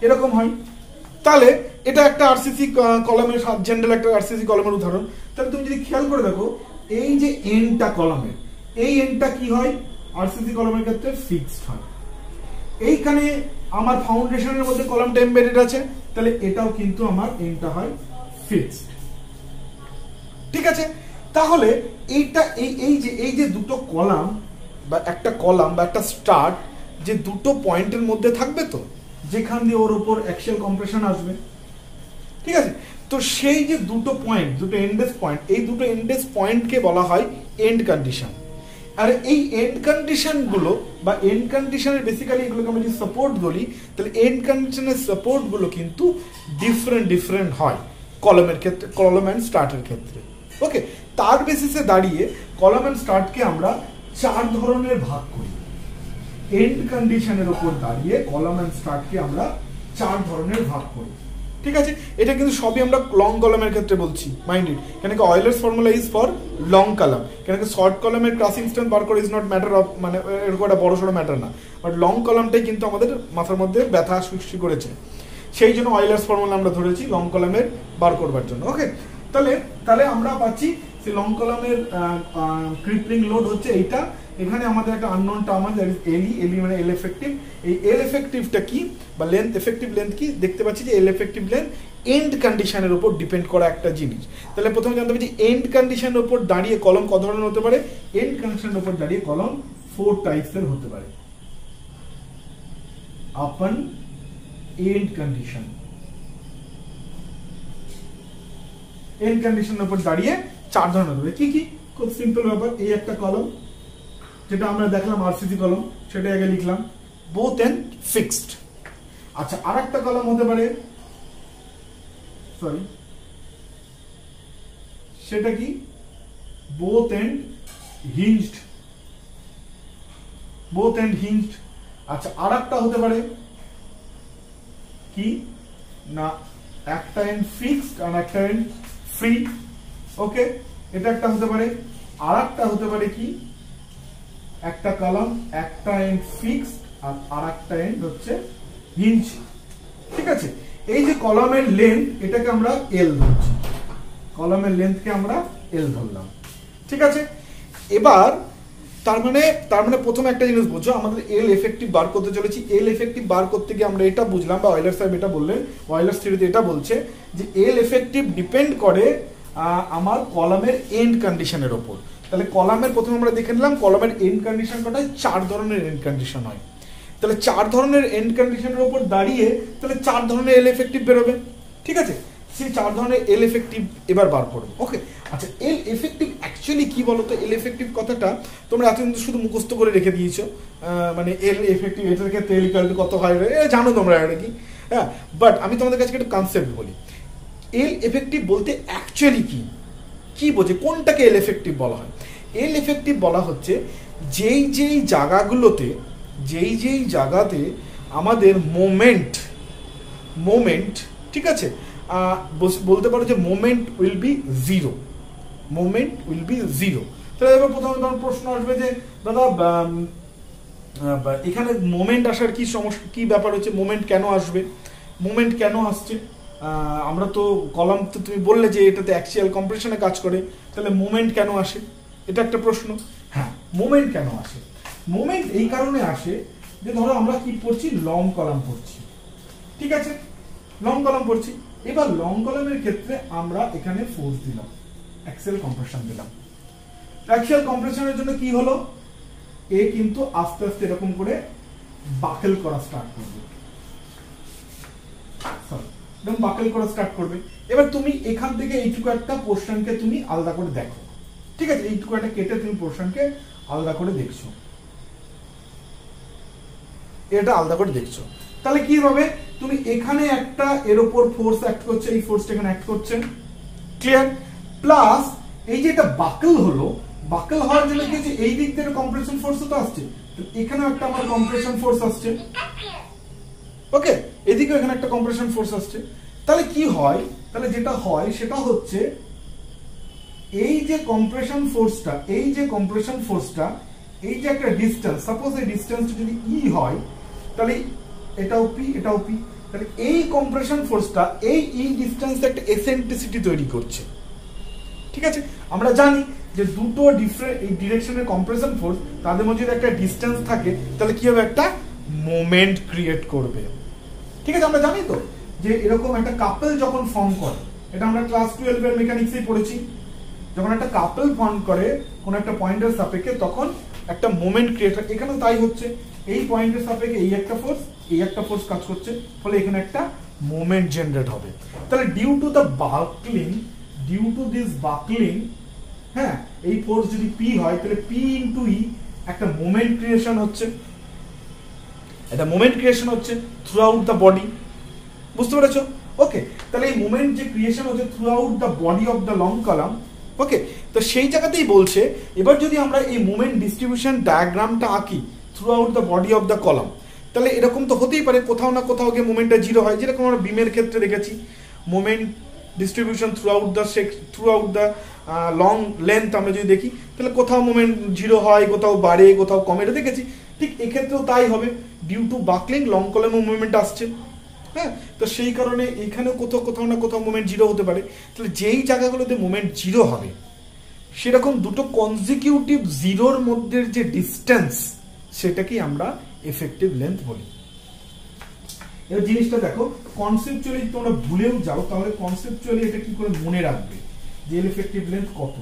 এরকম হয়। তাহলে এটা একটা আরসিসি কলামের, জেনারেল একটা আরসিসি কলামের উদাহরণ। তাহলে তুমি যদি খেয়াল করে দেখো, এই যে এন্ডটা কলামের, এই এন্ডটা কি হয় আরসিসি কলামের ক্ষেত্রে? ফিক্সড হয়। এইখানে আমার ফাউন্ডেশনের মধ্যে কলামটা এমবেডেড আছে, তাহলে এটাও কিন্তু আমার এন্ডটা হয় ফিক্সড। ঠিক আছে, তাহলে এইটা এই যে দুটো কলাম বা একটা স্টার্ট, যে দুটো পয়েন্টের মধ্যে থাকবে, তো যেখান দিয়ে ওর উপর অ্যাক্সিয়াল কম্প্রেশন আসবে, ঠিক আছে, তো সেই যে দুটো পয়েন্ট, দুটো এন্ডেস পয়েন্ট, এই দুটো এন্ডেস পয়েন্টকে বলা হয় এন্ড কন্ডিশন। আর এই এন্ড কন্ডিশন গুলো বা এন্ড কন্ডিশনের বেসিক্যালি এগুলোকে আমরা যদি সাপোর্ট বলি, তাহলে এন্ড কন্ডিশনের সাপোর্ট গুলো কিন্তু ডিফারেন্ট হয় কলামের ক্ষেত্রে, কলাম এন্ড স্টার্টের ক্ষেত্রে। ওকে, তার বেসিসে দাঁড়িয়ে কলাম এন্ড স্টার্টকে আমরা 4 ধরনের ভাগ করি। এন্ড কন্ডিশনের উপর দাঁড়িয়ে কলাম এন্ড স্টার্টকে আমরা 4 ধরনের ভাগ করি। ঠিক আছে, এটা কিন্তু সবই আমরা লং কলামের ক্ষেত্রে বলছি, মাইন্ড ইট। কেন কি Euler's formula is for long column, কেন কি শর্ট কলামের ক্রাসিং স্ট্রেন্থ বার করে ইজ নট ম্যাটার অফ, মানে এরকম একটা বড় সড়ো ম্যাটার না, বাট লং কলামটাই কিন্তু আমাদের মাথার মধ্যে ব্যথা সৃষ্টি করেছে, সেই জন্য অয়েলার্স ফর্মুলা আমরা ধরেছি লং কলামের বার করবার জন্য। ওকে, তাহলে আমরা পাচ্ছি সেই লং কলামের ক্রিপলিং লোড হচ্ছে এইটা। এখানে আমাদের একটা আননোন টার্ম আছে, দ্যাট ইজ এলই মানে এল এফেক্টিভ। এই এল এফেক্টিভটা কি বা লেন্থ, এফেক্টিভ লেন্থ কি, দেখতে পাচ্ছি যে এল এফেক্টিভ লেন্থ এন্ড কন্ডিশনের উপর ডিপেন্ড করা একটা জিনিস। তাহলে প্রথমে জানতে হবে যে এন্ড কন্ডিশনের উপর দাঁড়িয়ে কলম কত ধরনের হতে পারে। এন্ড কন্ডিশনের উপর দাঁড়িয়ে কলম 4 টাইপসের হতে পারে। আপন এন্ড কন্ডিশন, এন্ড কন্ডিশনের উপর দাঁড়িয়ে 4 ধরনের হতে পারে। কি কি? খুব সিম্পল ব্যাপার। এই একটা কলম যেটা আমরা দেখলাম আরসিসি কলম, সেটা আগে লিখলাম বোথ এন্ড ফিক্সড। আচ্ছা, আর একটা কলম হতে পারে, সরি সেটা কি, বোথ এন্ড হিঞ্জড, বোথ এন্ড হিঞ্জড। আচ্ছা, আর একটা হতে পারে কি না, একটা এন্ড ফিক্সড আর একটা এন্ড ফ্রি। ওকে, এটা একটা হতে পারে। আর একটা হতে পারে কি, একটা কলাম একটা এন্ড ফিক্সড আর একটা এন্ড হচ্ছে হিঞ্জ। ঠিক আছে, এই যে কলামের লেন্থ এটাকে আমরা এল ধরছি, কলামের লেন্থকে আমরা এল ধরলাম। ঠিক আছে, এবার তার মানে প্রথমে একটা জিনিস বুঝো, আমাদের এল এফেক্টিভ বার করতে চলেছি। এল এফেক্টিভ বার করতে গিয়ে আমরা এটা বুঝলাম, বা অয়েলার সাহেব এটা বললেন, অয়েলার থিওরিতে এটা বলছে যে এল এফেক্টিভ ডিপেন্ড করে আমার কলামের এন্ড কন্ডিশনের ওপর। তাহলে কলামের প্রথমে আমরা দেখে নিলাম কলামের এন্ড কন্ডিশন কটা, 4 ধরনের এন্ড কন্ডিশন হয়। তাহলে 4 ধরনের এন্ড কন্ডিশনের উপর দাঁড়িয়ে তাহলে 4 ধরনের এল এফেক্টিভ বেরোবে। ঠিক আছে, সেই 4 ধরনের এল এফেক্টিভ এবার বার করবো। ওকে, আচ্ছা, এল এফেক্টিভ অ্যাকচুয়ালি কি বলতো? এল এফেক্টিভ কথাটা তোমরা এতদিন শুধু মুখস্থ করে রেখে দিয়েছো, মানে এল এফেক্টিভ এটার ক্ষেত্রে এল ইকুয়াল টু কত হয় জানো তোমরা এটা কি। হ্যাঁ, বাট আমি তোমাদের কাছে একটা কনসেপ্ট বলি। এল এফেক্টিভ বলতে অ্যাকচুয়ালি কি বোঝে, কোনটাকে এল এফেক্টিভ বলা হয়? এল এফেক্টিভ বলা হচ্ছে যেই জায়গাতে আমাদের মোমেন্ট ঠিক আছে, বলতে পারো যে মোমেন্ট উইল বি জিরো। তাহলে এবার প্রথমে তোমার প্রশ্ন আসবে যে দাদা এখানে মোমেন্ট আসার কি সমস্যা, কি ব্যাপার হচ্ছে, মোমেন্ট কেন আসবে, মোমেন্ট কেন আসছে? আমরা তো কলাম তো তুমি বললে যে এটাতে অ্যাক্সিয়াল কম্প্রেশনে কাজ করে, তাহলে মোমেন্ট কেন আসে, এটা একটা প্রশ্ন। হ্যাঁ, মোমেন্ট কেন আসে? মোমেন্ট এই কারণে আসে যে ধরো আমরা কি পড়ছি, লং কলাম পড়ছি। ঠিক আছে, লং কলাম পড়ছি। এবার লং কলামের ক্ষেত্রে আমরা এখানে ফোর্স দিলাম, অ্যাক্সিয়াল কম্প্রেশন দিলাম। অ্যাক্সিয়াল কম্প্রেশনের জন্য কি হলো, এ কিন্তু আস্তে আস্তে এরকম করে বাকেল করা স্টার্ট করবে, এবার তুমি এখান থেকে এইটুকু একটা পোর্শনকে তুমি আলাদা করে দেখো। ঠিক আছে, এইটুকু একটা কেটে তুমি পোর্শনকে আলাদা করে দেখছো, এটা আলাদা করে দেখছো। তাহলে কি হবে, তুমি এখানে একটা এর উপর ফোর্স অ্যাক্ট করছে, এই ফোর্সটা এখানে অ্যাক্ট করছে, ক্লিয়ার? প্লাস এই যে এটা বাকেল হলো, বাকেল হওয়ার জন্য কি, এই দিক থেকে কম্প্রেশন ফোর্স তো আসছে, এখানেও একটা আমার কম্প্রেশন ফোর্স আসছে। ওকে, এদিকে এখানে একটা কম্প্রেশন ফোর্স আসছে। তাহলে কি হয়, তাহলে যেটা হয় সেটা হচ্ছে এই যে কম্প্রেশন ফোর্সটা, এই যে একটা ডিসটেন্স, সাপোজ এই ডিসটেন্সটা যদি ই হয়, তাহলে এটাও পি, তাহলে এই কম্প্রেশন ফোর্সটা এই ডিসটেন্সে একটা এসেন্ট্রিসিটি তৈরি করছে। ঠিক আছে, আমরা জানি যে দুটো ডিফারেন্ট এই ডিরেকশনের কম্প্রেশন ফোর্স, তাদের মধ্যে যদি একটা ডিসটেন্স থাকে তাহলে কি হবে, একটা মোমেন্ট ক্রিয়েট করবে। ঠিক আছে, আমরা জানি তো যে এরকম একটা কাপল যখন ফর্ম করে, এটা আমরা ক্লাস 12 এর মেকানিক্সেই পড়েছি, যখন একটা কাপল ফর্ম করে কোন একটা পয়েন্টের সাপেক্ষে তখন একটা মোমেন্ট ক্রিয়েট হয়। এখানে তাই হচ্ছে, এই পয়েন্টের সাপেক্ষে এই একটা ফোর্স কাজ করছে, ফলে এখানে একটা মোমেন্ট জেনারেট হবে। তাহলে ডিউ টু দিস বাকলিং, হ্যাঁ, এই ফোর্স যদি পি হয় তাহলে পি ইনটু ই একটা মোমেন্ট ক্রিয়েশন হচ্ছে, থ্রু আউট দ্য বডি। বুঝতে পেরেছো? ওকে, তাহলে এই মোমেন্ট যে ক্রিয়েশন হচ্ছে throughout the body of the long column. Okay, তো সেই জায়গাতেই বলছে এবার যদি আমরা এই মোমেন্ট ডিস্ট্রিবিউশন ডায়াগ্রামটা আঁকি, through out the body of the column. তাহলে এরকম তো হতেই পারে কোথাও না কোথাও গিয়ে মোমেন্টটা জিরো হয়, যেরকম আমরা বিমের ক্ষেত্রে দেখেছি moment distribution through out the long length আমরা যদি দেখি তাহলে কোথাও মোমেন্ট জিরো হয়, কোথাও বাড়ে, কোথাও কমে, এটা দেখেছি। ঠিক এক্ষেত্রেও তাই হবে, ডিউ টু বাকলিং লং কলামে মুভমেন্ট আসছে। হ্যাঁ, তো সেই কারণে এখানেও কোথাও না কোথাও মোমেন্ট জিরো হতে পারে। তাহলে যেই জায়গাগুলোতে মোমেন্ট জিরো হবে সেরকম দুটো কনজিকিউটিভ জিরোর মধ্যে যে ডিস্টেন্স সেটাকেই আমরা এফেক্টিভ লেন্থ বলি। এবার জিনিসটা দেখো, কনসেপচুয়ালি তোমরা ভুলেও যাও তাহলে কনসেপচুয়ালি এটা কি করে মনে রাখবে যে এফেক্টিভ লেন্থ কত,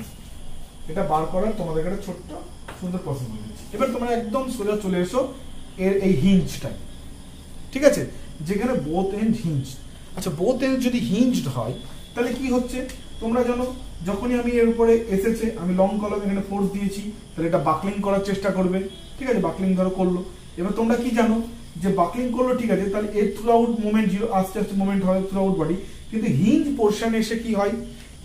এটা বার করার তোমাদের একটা ছোট্ট সুন্দর প্রসেস দিচ্ছি। এবার তোমরা একদম সোজা চলে এসো এর এই হিঞ্জটাই, ঠিক আছে, যেখানে বোথ এন্ড হিঞ্জ। আচ্ছা, বোথ এন্ড যদি হিঞ্জড হয় তাহলে কি হচ্ছে তোমরা জানো, যখনই আমি এর উপরে এসেছে আমি লং কলাম এখানে ফোর্স দিয়েছি, তাহলে এটা বাকলিং করার চেষ্টা করবে, ঠিক আছে, বাকলিং ধরো করলো। এবার তোমরা কি জানো যে বাকলিং করলো, ঠিক আছে, তাহলে এর থ্রু আউট মুভমেন্ট জিরো, আস্তে আস্তে মুভমেন্ট হয় থ্রু আউট বডি, কিন্তু হিঞ্জ পোর্শনে এসে কি হয়,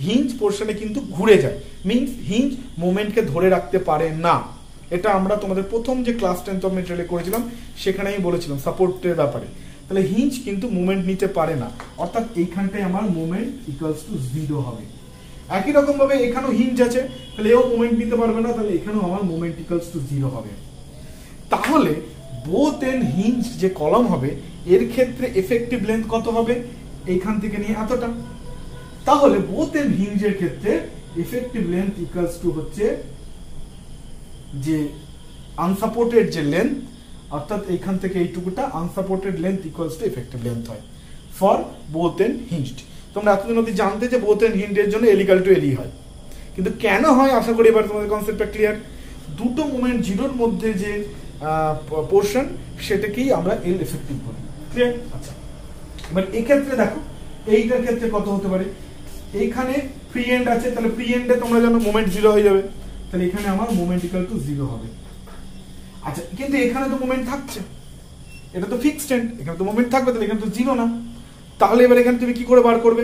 হিঞ্জ পোর্শনে কিন্তু ঘুরে যায়, মিনস হিঞ্জ মুভমেন্টকে ধরে রাখতে পারে না। এটা আমরা তোমাদের প্রথম যে ক্লাস 10 অফ মেটেরিয়ালে করেছিলাম সেখানে আমি বলেছিলাম সাপোর্টের ব্যাপারে। তাহলে হিঞ্জ কিন্তু মুভমেন্ট নিতে পারে না, অর্থাৎ এইখানটায় আমার মুভমেন্ট ইকুয়ালস টু জিরো হবে। একই রকম ভাবে এখানেও হিঞ্জ আছে, তাহলে এও মুভমেন্ট নিতে পারবে না, তাহলে এখানেও আমার মুভমেন্ট ইকুয়ালস টু জিরো হবে। তাহলে বোথ এন্ড হিঞ্জ যে কলাম হবে এর ক্ষেত্রে এফেক্টিভ লেন্থ কত হবে, এইখান থেকে নিয়ে এতটা। তাহলে বোথ এন্ড হিঞ্জের ক্ষেত্রে এফেক্টিভ লেন্থ ইকুয়ালস টু হচ্ছে যে আনসাপোর্টেড যে লেন্থ, অর্থাৎ এইখান থেকে এইটুকুটা unsupported length equals to effective length হয় ফর বোথ এন্ড হিঞ্জড। তোমরা এতদিন অবধি জানতে যে বোথ এন্ড হিঞ্জের জন্য এল ইকুয়াল টু এলই হয়, কিন্তু কেন হয় আশা করি এবার তোমাদের কনসেপ্টটা ক্লিয়ার। দুটো মোমেন্ট জিরোর মধ্যে যে পোর্শন সেটাকেই আমরা এল এফেক্টিভ বলি, ক্লিয়ার? আচ্ছা, এবার এক্ষেত্রে দেখো এইটার ক্ষেত্রে কত হতে পারে, এইখানে ফ্রি এন্ড আছে, তাহলে ফ্রি এন্ডে তোমরা জানো মোমেন্ট জিরো হয়ে যাবে, তাহলে এখানে আমার মোমেন্ট ইকুয়াল টু জিরো হবে। আচ্ছা, কিন্তু এখানে তো মোমেন্ট থাকছে, এটা তো ফিক্সড এন্ড, এখানে তো মোমেন্ট থাকবে, তাহলে এখানে তো জিরো না। তাহলে এবার এখানে তুমি কি করে বার করবে,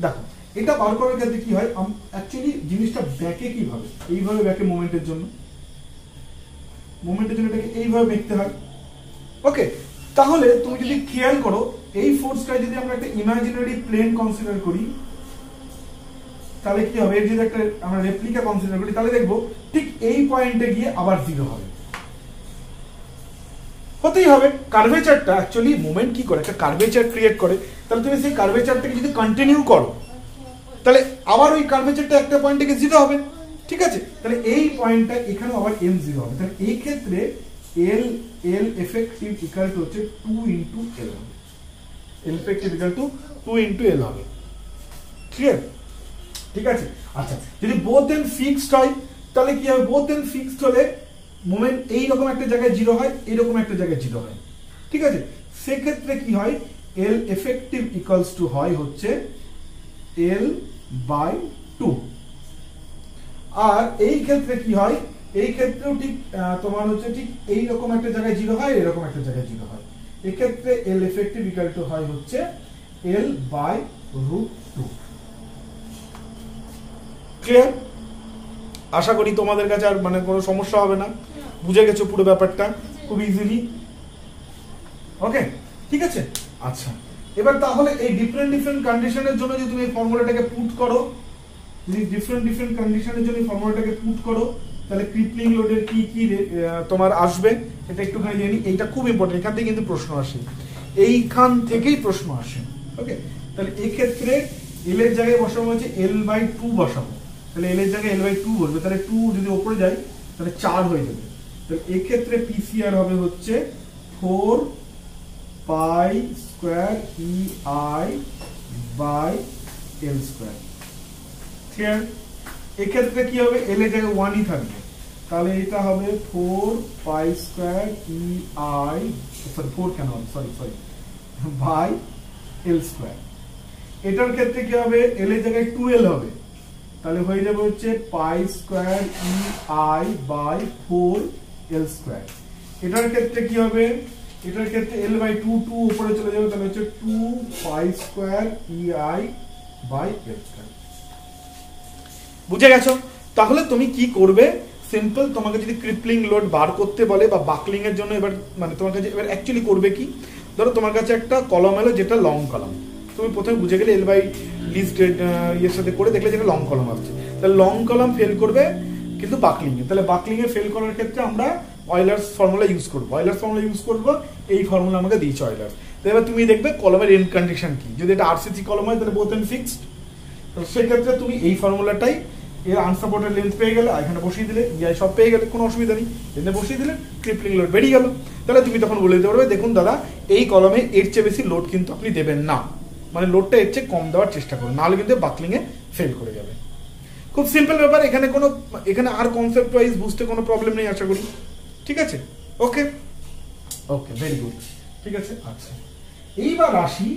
দেখো এটা বার করার ক্ষেত্রে কি হয়, অ্যাকচুয়ালি জিনিসটা ব্যাকে কিভাবে, এইভাবে ব্যাকে মোমেন্টের জন্য এটাকে এইভাবে দেখতে হয়। ওকে, তাহলে তুমি যদি খেয়াল করো এই ফোর্সটা যদি আমরা একটা ইমাজিনারি প্লেন কনসিডার করি তাহলে কি হবে, এর যদি একটা আমরা রেপ্লিকা কনসিডার করি তাহলে দেখবো ঠিক এই পয়েন্টে গিয়ে আবার জিরো হবে, হতেই হবে। কার্ভেচারটা অ্যাকচুয়ালি মোমেন্ট কি করে, একটা কার্ভেচার ক্রিয়েট করে, তাহলে তুমি সেই কার্ভেচারটাকে যদি কন্টিনিউ করো তাহলে আবার ওই কার্ভেচারটা একটা পয়েন্ট থেকে জিরো হবে, ঠিক আছে, তাহলে এই পয়েন্টটা এখানে আবার এম জিরো হবে। তাহলে এই ক্ষেত্রে এল এফেক্টিভ ইকুয়াল টু হচ্ছে 2 ইনটু এল হবে, L effective equal to 2 into L হবে, ক্লিয়ার? ঠিক আছে। আচ্ছা, যদি বোথ এন্ড ফিক্সড হয় তাহলে কি হবে, বোথ এন্ড ফিক্সড হলে মোমেন্ট এইরকম একটা জায়গায় জিরো হয়, এইরকম একটা জায়গায় জিরো হয়, ঠিক আছে, সেক্ষেত্রে কি হয়, এল এফেক্টিভ ইকুয়ালস টু হয় হচ্ছে এল বাই 2। আর এই ক্ষেত্রে কি হয়, এই ক্ষেত্রেও ঠিক তোমার হচ্ছে ঠিক এইরকম একটা জায়গায় জিরো হয়, এরকম একটা জায়গায় জিরো হয়, এক্ষেত্রে এল এফেক্টিভ ইকুয়াল টু হয় হচ্ছে এল বাই রুট 2। ক্লিয়ার? আশা করি তোমাদের কাছে আর মানে কোনো সমস্যা হবে না, বুঝে গেছো পুরো ব্যাপারটা খুব ইজিলি। ওকে, ঠিক আছে। আচ্ছা, এবার তাহলে এই ডিফারেন্ট কন্ডিশনের জন্য যদি তুমি এই ফর্মুলাটাকে পুট করো, যদি ডিফারেন্ট কন্ডিশনের জন্য এই ফর্মুলাটাকে পুট করো তাহলে ক্রিপলিং লোডের কি কি তোমার আসবে এটা একটুখানি জানি। এইটা খুব ইম্পর্টেন্ট, এখান থেকে কিন্তু প্রশ্ন আসে, এইখান থেকেই প্রশ্ন আসে। ওকে, তাহলে এই ক্ষেত্রে এল এর জায়গায় বসাবো হচ্ছে এল বাই 2 বসাবো, তাহলে এল এর জায়গায় এল বাই 2 বসবে, তাহলে 2 যদি উপরে যায় তাহলে 4 হয়ে যাবে। তাহলে এই ক্ষেত্রে পিসিআর হবে হচ্ছে 4 pi square E I by L square, clear? এই ক্ষেত্রে কি হবে, এল এর জায়গায় 1 ই থাকবে, তাহলে এটা হবে 4 pi square E I, sorry 4 কেন হবে, সরি বাই এল স্কয়ার। এটার ক্ষেত্রে কি হবে, এল এর জায়গায় 2l হবে, তাহলে হয়ে যাবে হচ্ছে pi square E I by 4l square. এটার ক্ষেত্রে কি হবে, এটার ক্ষেত্রে l বাই 2 উপরে চলে যাবে, তাহলে হচ্ছে 2 pi square E I by l square. বুঝে গেছো? তাহলে তুমি কি করবে, সিম্পল, তোমাকে যদি ক্রিপলিং লোড বার করতে বলে বা বাকলিং এর জন্য, এবার মানে তোমার কাছে এবার অ্যাকচুয়ালি করবে কি, ধরো তোমার কাছে একটা কলম এলো যেটা লং কলম, তুমি প্রথমে বুঝে গেলে এল বাই লিস্ট ইয়ের সাথে করে দেখলে যেটা লং কলম আসছে, তাহলে লং কলম ফেল করবে কিন্তু বাকলিং এ, তাহলে বাকলিং এ ফেল করার ক্ষেত্রে আমরা অয়েলার্স ফর্মুলা ইউজ করবো। অয়েলার্স ফর্মুলা ইউজ করবো, এই ফর্মুলা আমাকে দিয়েছে অয়েলার্স। তো এবার তুমি দেখবে কলমের এন্ড কন্ডিশন কি, যদি এটা আরসিসি কলম হয় তাহলে বোথ এন্ড ফিক্সড, তো সেক্ষেত্রে তুমি এই ফর্মুলাটাই এর আনসাপোর্টেড লেন্থ পেয়ে গেলে, এখানে বসিয়ে দিলে, ইআই সব পেয়ে গেলে, কোনো অসুবিধা নেই, এখানে বসিয়ে দিলে ক্রিপলিং লোড বেরিয়ে গেল। তাহলে তুমি তখন বলে দিতে পারবে দেখুন দাদা এই কলমে এর চেয়ে বেশি লোড কিন্তু আপনি দেবেন না, মানে লোডটা এর চেয়ে কম দেওয়ার চেষ্টা করুন, নাহলে কিন্তু বাকলিং এ ফেল করে যাবে। খুব সিম্পল ব্যাপার, এখানে কোনো এখানে আর কনসেপ্ট ওয়াইজ বুঝতে কোনো প্রবলেম নেই আশা করি, ঠিক আছে? ওকে ওকে, ভেরি গুড, ঠিক আছে। আচ্ছা, এইবার আসি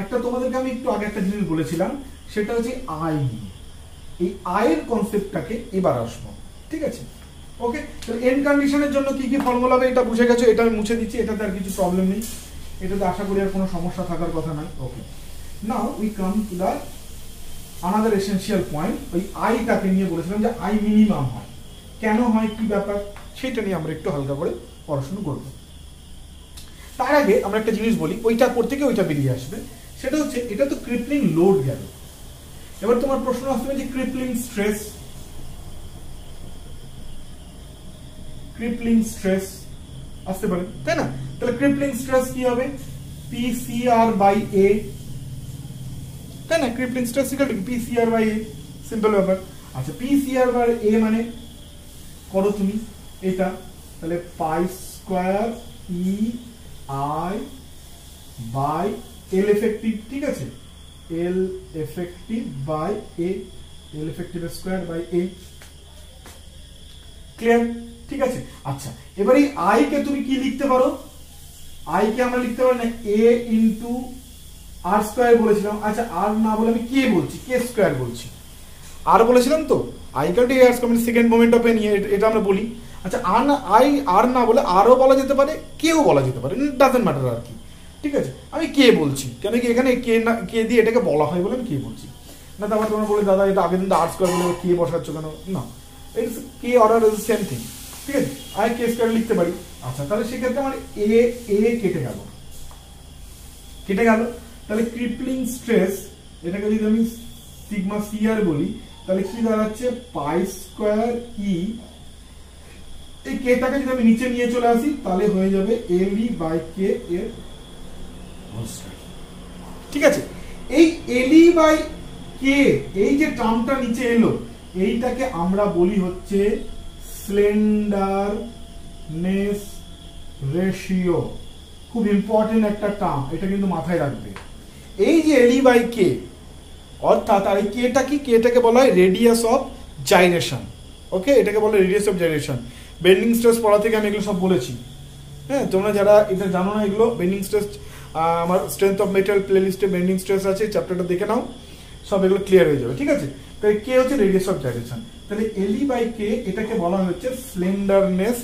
একটা, তোমাদেরকে আমি একটু আগে একটা জিনিস বলেছিলাম, সেটা হচ্ছে আই। এই আয়ের কনসেপ্টটাকে এবার আসবো, ঠিক আছে? ওকে, তো এন্ড কন্ডিশনের জন্য কি কি ফর্মুলা হবে এটা বুঝে গেছো, এটা আমি মুছে দিচ্ছি, এটাতে আর কিছু প্রবলেম নেই, এটাতে আশা করি আর কোনো সমস্যা থাকার কথা নয়। Okay, now we come to the another essential point. ওই আইটাকে নিয়ে বলেছিলাম যে আই মিনিমাম হয়, কেন হয়, কি ব্যাপার, সেটা নিয়ে আমরা একটু হালকা করে পড়াশোনা করবো। তার আগে আমরা একটা জিনিস বলি, ওইটা করতে গিয়ে ওইটা বেরিয়ে আসবে, সেটা হচ্ছে এটা তো ক্রিপলিং লোড গেল। এবার তোমার প্রশ্ন আসবে যে ক্রিপলিং স্ট্রেস, ক্রিপলিং স্ট্রেস আসতে পারে, তাই না? তাহলে ক্রিপলিং স্ট্রেস কি হবে, পিসিআর বাই এ, তাই না? Crippling stress equal to PCR by A, simple ব্যাপার। আচ্ছা, পিসিআর বাই এ মানে করো তুমি এটা, তাহলে pi square E I by L effective, ঠিক আছে? L effective by A, L effective square by A, clear? ঠিক আছে। আচ্ছা, এবার এই আই কে তুমি কি লিখতে পারো, আই কে আমরা লিখতে পারি না এ ইন্টু আর স্কয়ার বলেছিলাম। আচ্ছা, আর না বলে আমি কে বলছি, কে স্কয়ার বলছি, আর বলেছিলাম তো, I cut A R square second moment of A নিয়ে এটা আমরা বলি। আচ্ছা, আর না, আই আর না বলে আরও বলা যেতে পারে, কেও বলা যেতে পারে, ডাজেন্ট ম্যাটার আর কি, ঠিক আছে? আমি কে বলছি, কেন কি এখানে কে না কে দিয়ে এটাকে বলা হয় বলে আমি কে বলছি না। তারপর তোমরা বলে দাদা এটা আগে কিন্তু আর স্কয়ার বলে কে বসাচ্ছ কেন, না, it's K order is same thing, ঠিক আছে? আই কে স্কয়ার লিখতে পারি। আচ্ছা, তাহলে সেক্ষেত্রে আমার এ এ কেটে গেল, কেটে গেল, তাহলে ক্রিপলিং স্ট্রেস এটাকে যদি আমি সিগমা সি আর বলি, তাহলে কি দাঁড়াচ্ছে পাই স্কয়ার ই, এই কেটাকে যদি আমি নিচে নিয়ে চলে আসি তাহলে হয়ে যাবে এল ই বাই কে এর হোল স্কয়ার, ঠিক আছে? এই এল ই বাই কে, এই যে টার্মটা নিচে এলো, এইটাকে আমরা বলি হচ্ছে স্লেন্ডারনেস রেশিও, খুব ইম্পর্টেন্ট একটা টার্ম, এটা কিন্তু মাথায় রাখবে। এই যে এল ই বাই কে, অর্থাৎ আর এই কেটা কি, কেটাকে বলা হয় রেডিয়াস অফ জাইরেশন, ওকে? এটাকে বলে radius of gyration. Bending stress পড়া থেকে আমি এগুলো সব বলেছি, হ্যাঁ? তোমরা যারা এটা জানো না এগুলো, বেন্ডিং স্ট্রেস আমার স্ট্রেংথ অফ মেটাল প্লেলিস্টে বেন্ডিং স্ট্রেস আছে, চ্যাপ্টারটা দেখে নাও, সব এগুলো ক্লিয়ার হয়ে যাবে, ঠিক আছে? তাহলে কে হচ্ছে রেডিয়াস অফ জাইরেশন, তাহলে এল ই বাই কে এটাকে বলা হচ্ছে স্লেন্ডারনেস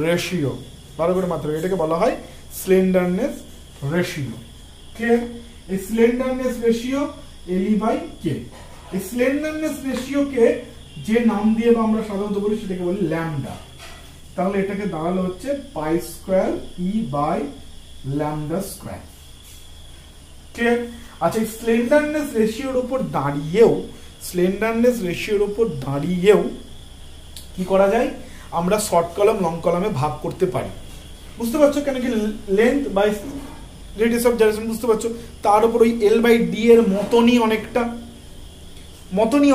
রেশিও, ভালো করে মাত্রা, এটাকে বলা হয় স্লেন্ডারনেস রেশিও, ক্লিয়ার? এই স্লেন্ডারনেস রেশিও এল ই বাই কে, এই স্লেন্ডারনেস রেশিও কে যে নাম দিয়ে বা আমরা সাধারণত বলি সেটাকে বলি ল্যামডা, তাহলে এটাকে দাঁড়ালো হচ্ছে pi square E by lambda square, clear? আচ্ছা, এই স্লেন্ডারনেস রেশিওর উপর দাঁড়িয়েও, স্লেন্ডারনেস রেশিওর উপর দাঁড়িয়েও কি করা যায়, আমরা শর্ট কলাম লং কলামে ভাগ করতে পারি, বুঝতে পারছো? কেন কি length by radius of gyration, বুঝতে পারছো? তার উপর ওই এল বাই ডি এর মতনই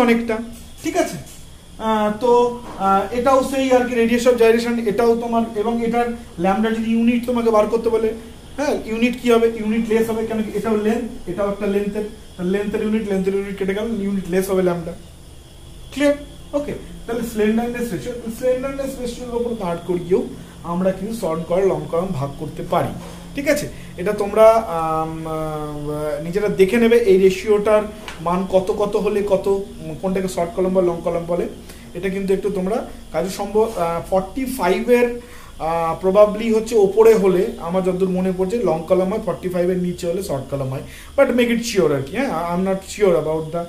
অনেকটা, ঠিক আছে? তো এটাও সেই আর কি রেডিয়াস অফ জাইরেশন, এটাও তোমার, এবং এটার ল্যামডা যদি ইউনিট তোমাকে বার করতে বলে, হ্যাঁ, ইউনিট কি হবে, ইউনিট লেস হবে, কেন কি এটাও লেন্থ, এটাও একটা লেন্থের ইউনিট কেটে গেল, ইউনিট লেস হবে ল্যামডা, ক্লিয়ার? ওকে, তাহলে স্লেন্ডারনেস রেশিওর উপর দাঁড় করিয়েও আমরা কিন্তু শর্ট কলাম লং কলাম ভাগ করতে পারি, ঠিক আছে? এটা তোমরা নিজেরা দেখে নেবে এই রেশিওটার মান কত কত হলে কত, কোনটাকে শর্ট কলাম বা লং কলাম বলে, এটা কিন্তু একটু তোমরা কাজে সম্ভব 45-এর প্রবাবলি হচ্ছে ওপরে হলে আমার যতদূর মনে পড়ছে লং কলাম হয়, 45-এর নিচে হলে শর্ট কলাম হয়, বাট মেক ইট শিওর আর কি, হ্যাঁ? I am not sure about the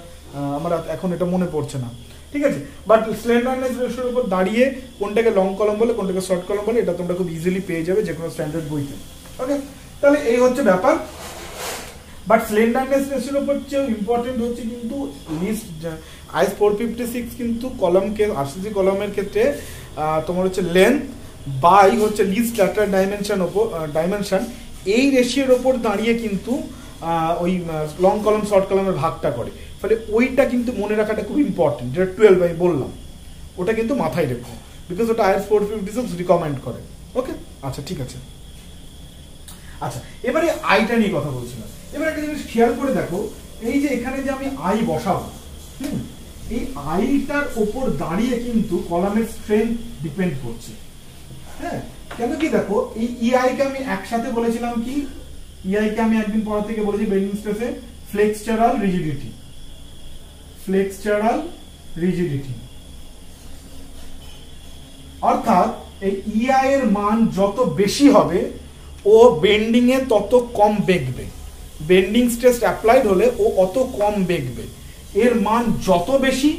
আমার এখন এটা মনে পড়ছে না, ঠিক আছে। বাট স্লেন্ডারনেস রেশিওর উপর দাঁড়িয়ে কোনটাকে লং কলম বলে কোনটাকে শর্ট কলম বলে এটা তোমরা খুব ইজিলি পেয়ে যাবে যে কোনো স্ট্যান্ডার্ড বইতে। ওকে, তাহলে এই হচ্ছে ব্যাপার। বাট স্লেন্ডারনেস রেশিওর উপর চেয়ে ইম্পর্টেন্ট হচ্ছে কিন্তু লিস্ট আইএস 456 কিন্তু কলমকে আরসিসি কলমের ক্ষেত্রে তোমার হচ্ছে লেন্থ বাই হচ্ছে লিস্ট ল্যাটারাল ডাইমেনশন এই রেশিওর ওপর দাঁড়িয়ে কিন্তু ওই লং কলম শর্ট কলমের ভাগটা করে। ফলে ওইটা কিন্তু মনে রাখাটা খুব ইম্পর্টেন্ট, যেটা 12 আমি বললাম ওটা কিন্তু মাথায় রেখো, বিকজ ওটা আইএস 456 রিকমেন্ড করে। ওকে, আচ্ছা ঠিক আছে। আচ্ছা, এবারে আইটা নিয়ে কথা বলছিলাম। এবার একটা জিনিস খেয়াল করে দেখো, এই যে এখানে যে আমি আই বসাবো, এই আইটার ওপর দাঁড়িয়ে কিন্তু কলামের স্ট্রেংথ ডিপেন্ড করছে। হ্যাঁ, কেন কি দেখো, এই ইআই কে আমি একসাথে বলেছিলাম কি, ইআই কে আমি একদিন পড়া থেকে বলেছি বেন্ডিং স্ট্রেসে ফ্লেক্সচারাল রিজিডিটি, ফ্লেক্সচারাল রিজিডিটি, অর্থাৎ এই ইআই এর মান যত বেশি হবে ও বেন্ডিং এ তত কম বেগবে, বেন্ডিং স্ট্রেস অ্যাপ্লাইড হলে ও অত কম বেগবে, এর মান যত বেশি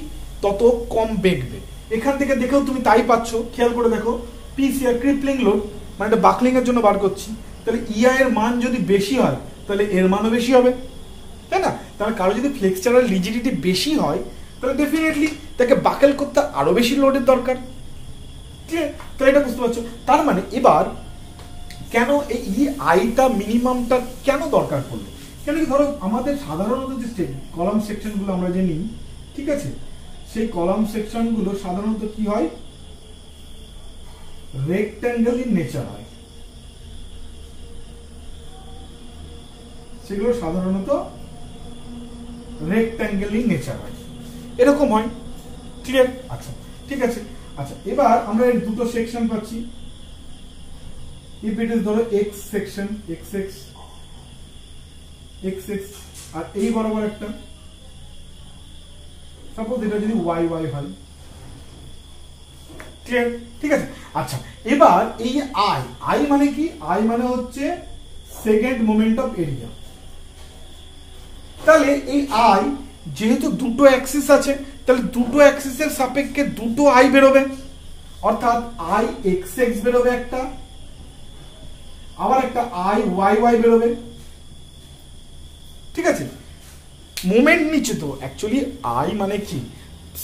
তত কম বেগবে। এখান থেকে দেখেও তুমি তাই পাচ্ছ, খেয়াল করে দেখো, পিসিআর ক্রিপলিং লোড মানে এটা বাকলিং এর জন্য বার করছি, তাহলে ইআই এর মান যদি বেশি হয় তাহলে এর মানও বেশি হবে, তাই না? তাহলে কারো যদি ফ্লেক্সচারাল রিজিডিটি বেশি হয় তাহলে ডেফিনেটলি তাকে বাকেল করতে আরো বেশি লোডের দরকার, ঠিক আছে? তাহলে এটা বুঝতে পারছো। তার মানে এবার কেন এই আইটা মিনিমামটা কেন দরকার পড়লো, কেন কি ধরো আমাদের সাধারণত যে কলাম সেকশনগুলো আমরা যে নিই, ঠিক আছে, সেই কলাম সেকশনগুলো সাধারণত কি হয়, রেক্ট্যাঙ্গেল ইন নেচার হয়, সেগুলো সাধারণত রেক্ট্যাঙ্গেল ইন নেচার হয়, এরকম হয়, ক্লিয়ার? আচ্ছা ঠিক আছে। আচ্ছা, এবার আমরা এর দুটো সেকশন পাচ্ছি, ইফ ইট ইজ ধরো X section, X X X X, আর এই বরাবর একটা, সাপোজ এটা যদি ওয়াই ওয়াই হয়, ক্লিয়ার? ঠিক আছে। আচ্ছা, এবার এই আই, আই মানে কি, আই মানে হচ্ছে সেকেন্ড মোমেন্ট অফ এরিয়া। তাহলে এই আই যেহেতু দুটো অ্যাক্সিস আছে, তাহলে দুটো অ্যাক্সিসের সাপেক্ষে দুটো আই বেরোবে, অর্থাৎ আই এক্স এক্স বেরোবে একটা, আবার একটা আই ওয়াই ওয়াই বেরোবে, ঠিক আছে? মোমেন্ট নিচ্ছে তো, অ্যাকচুয়ালি আই মানে কি,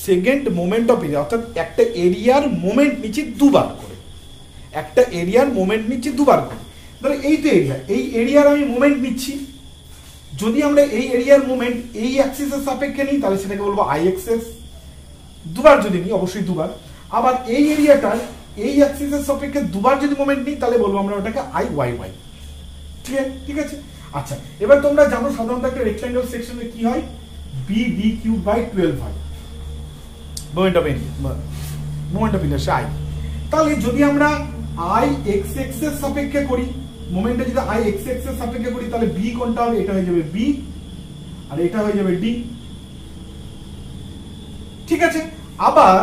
সেকেন্ড মোমেন্ট অফ এরিয়া, অর্থাৎ একটা এরিয়ার মোমেন্ট নিচ্ছে দুবার করে, একটা এরিয়ার মোমেন্ট নিচ্ছে দুবার করে। ধরো এই তো এরিয়া, এই এরিয়ার আমি মোমেন্ট নিচ্ছি, যদি আমরা এই এরিয়ার মোমেন্ট এই অ্যাক্সিসের সাপেক্ষে নিই তাহলে সেটাকে বলবো আই এক্সেস, দুবার যদি নিই অবশ্যই দুবার। আবার এই এরিয়াটার এই অ্যাক্সিসের সাপেক্ষে দুবার যদি মোমেন্ট নিই তাহলে বলবো আমরা ওটাকে আই ওয়াই ওয়াই, ঠিক আছে? আচ্ছা, এবার তোমরা জানো সাধারণত একটা রেক্ট্যাঙ্গেল সেকশনে কি হয়, বি ডি কিউব বাই 12 হয় মোমেন্ট অফ ইনার্শিয়া আই। তাহলে যদি আমরা আই এক্স এক্স এর সাপেক্ষে করি, মোমেন্টে যদি আই এক্স এক্স এর সাপেক্ষে করি, তাহলে বি কোনটা হবে, এটা হয়ে যাবে বি আর এটা হয়ে যাবে ডি, ঠিক আছে? আবার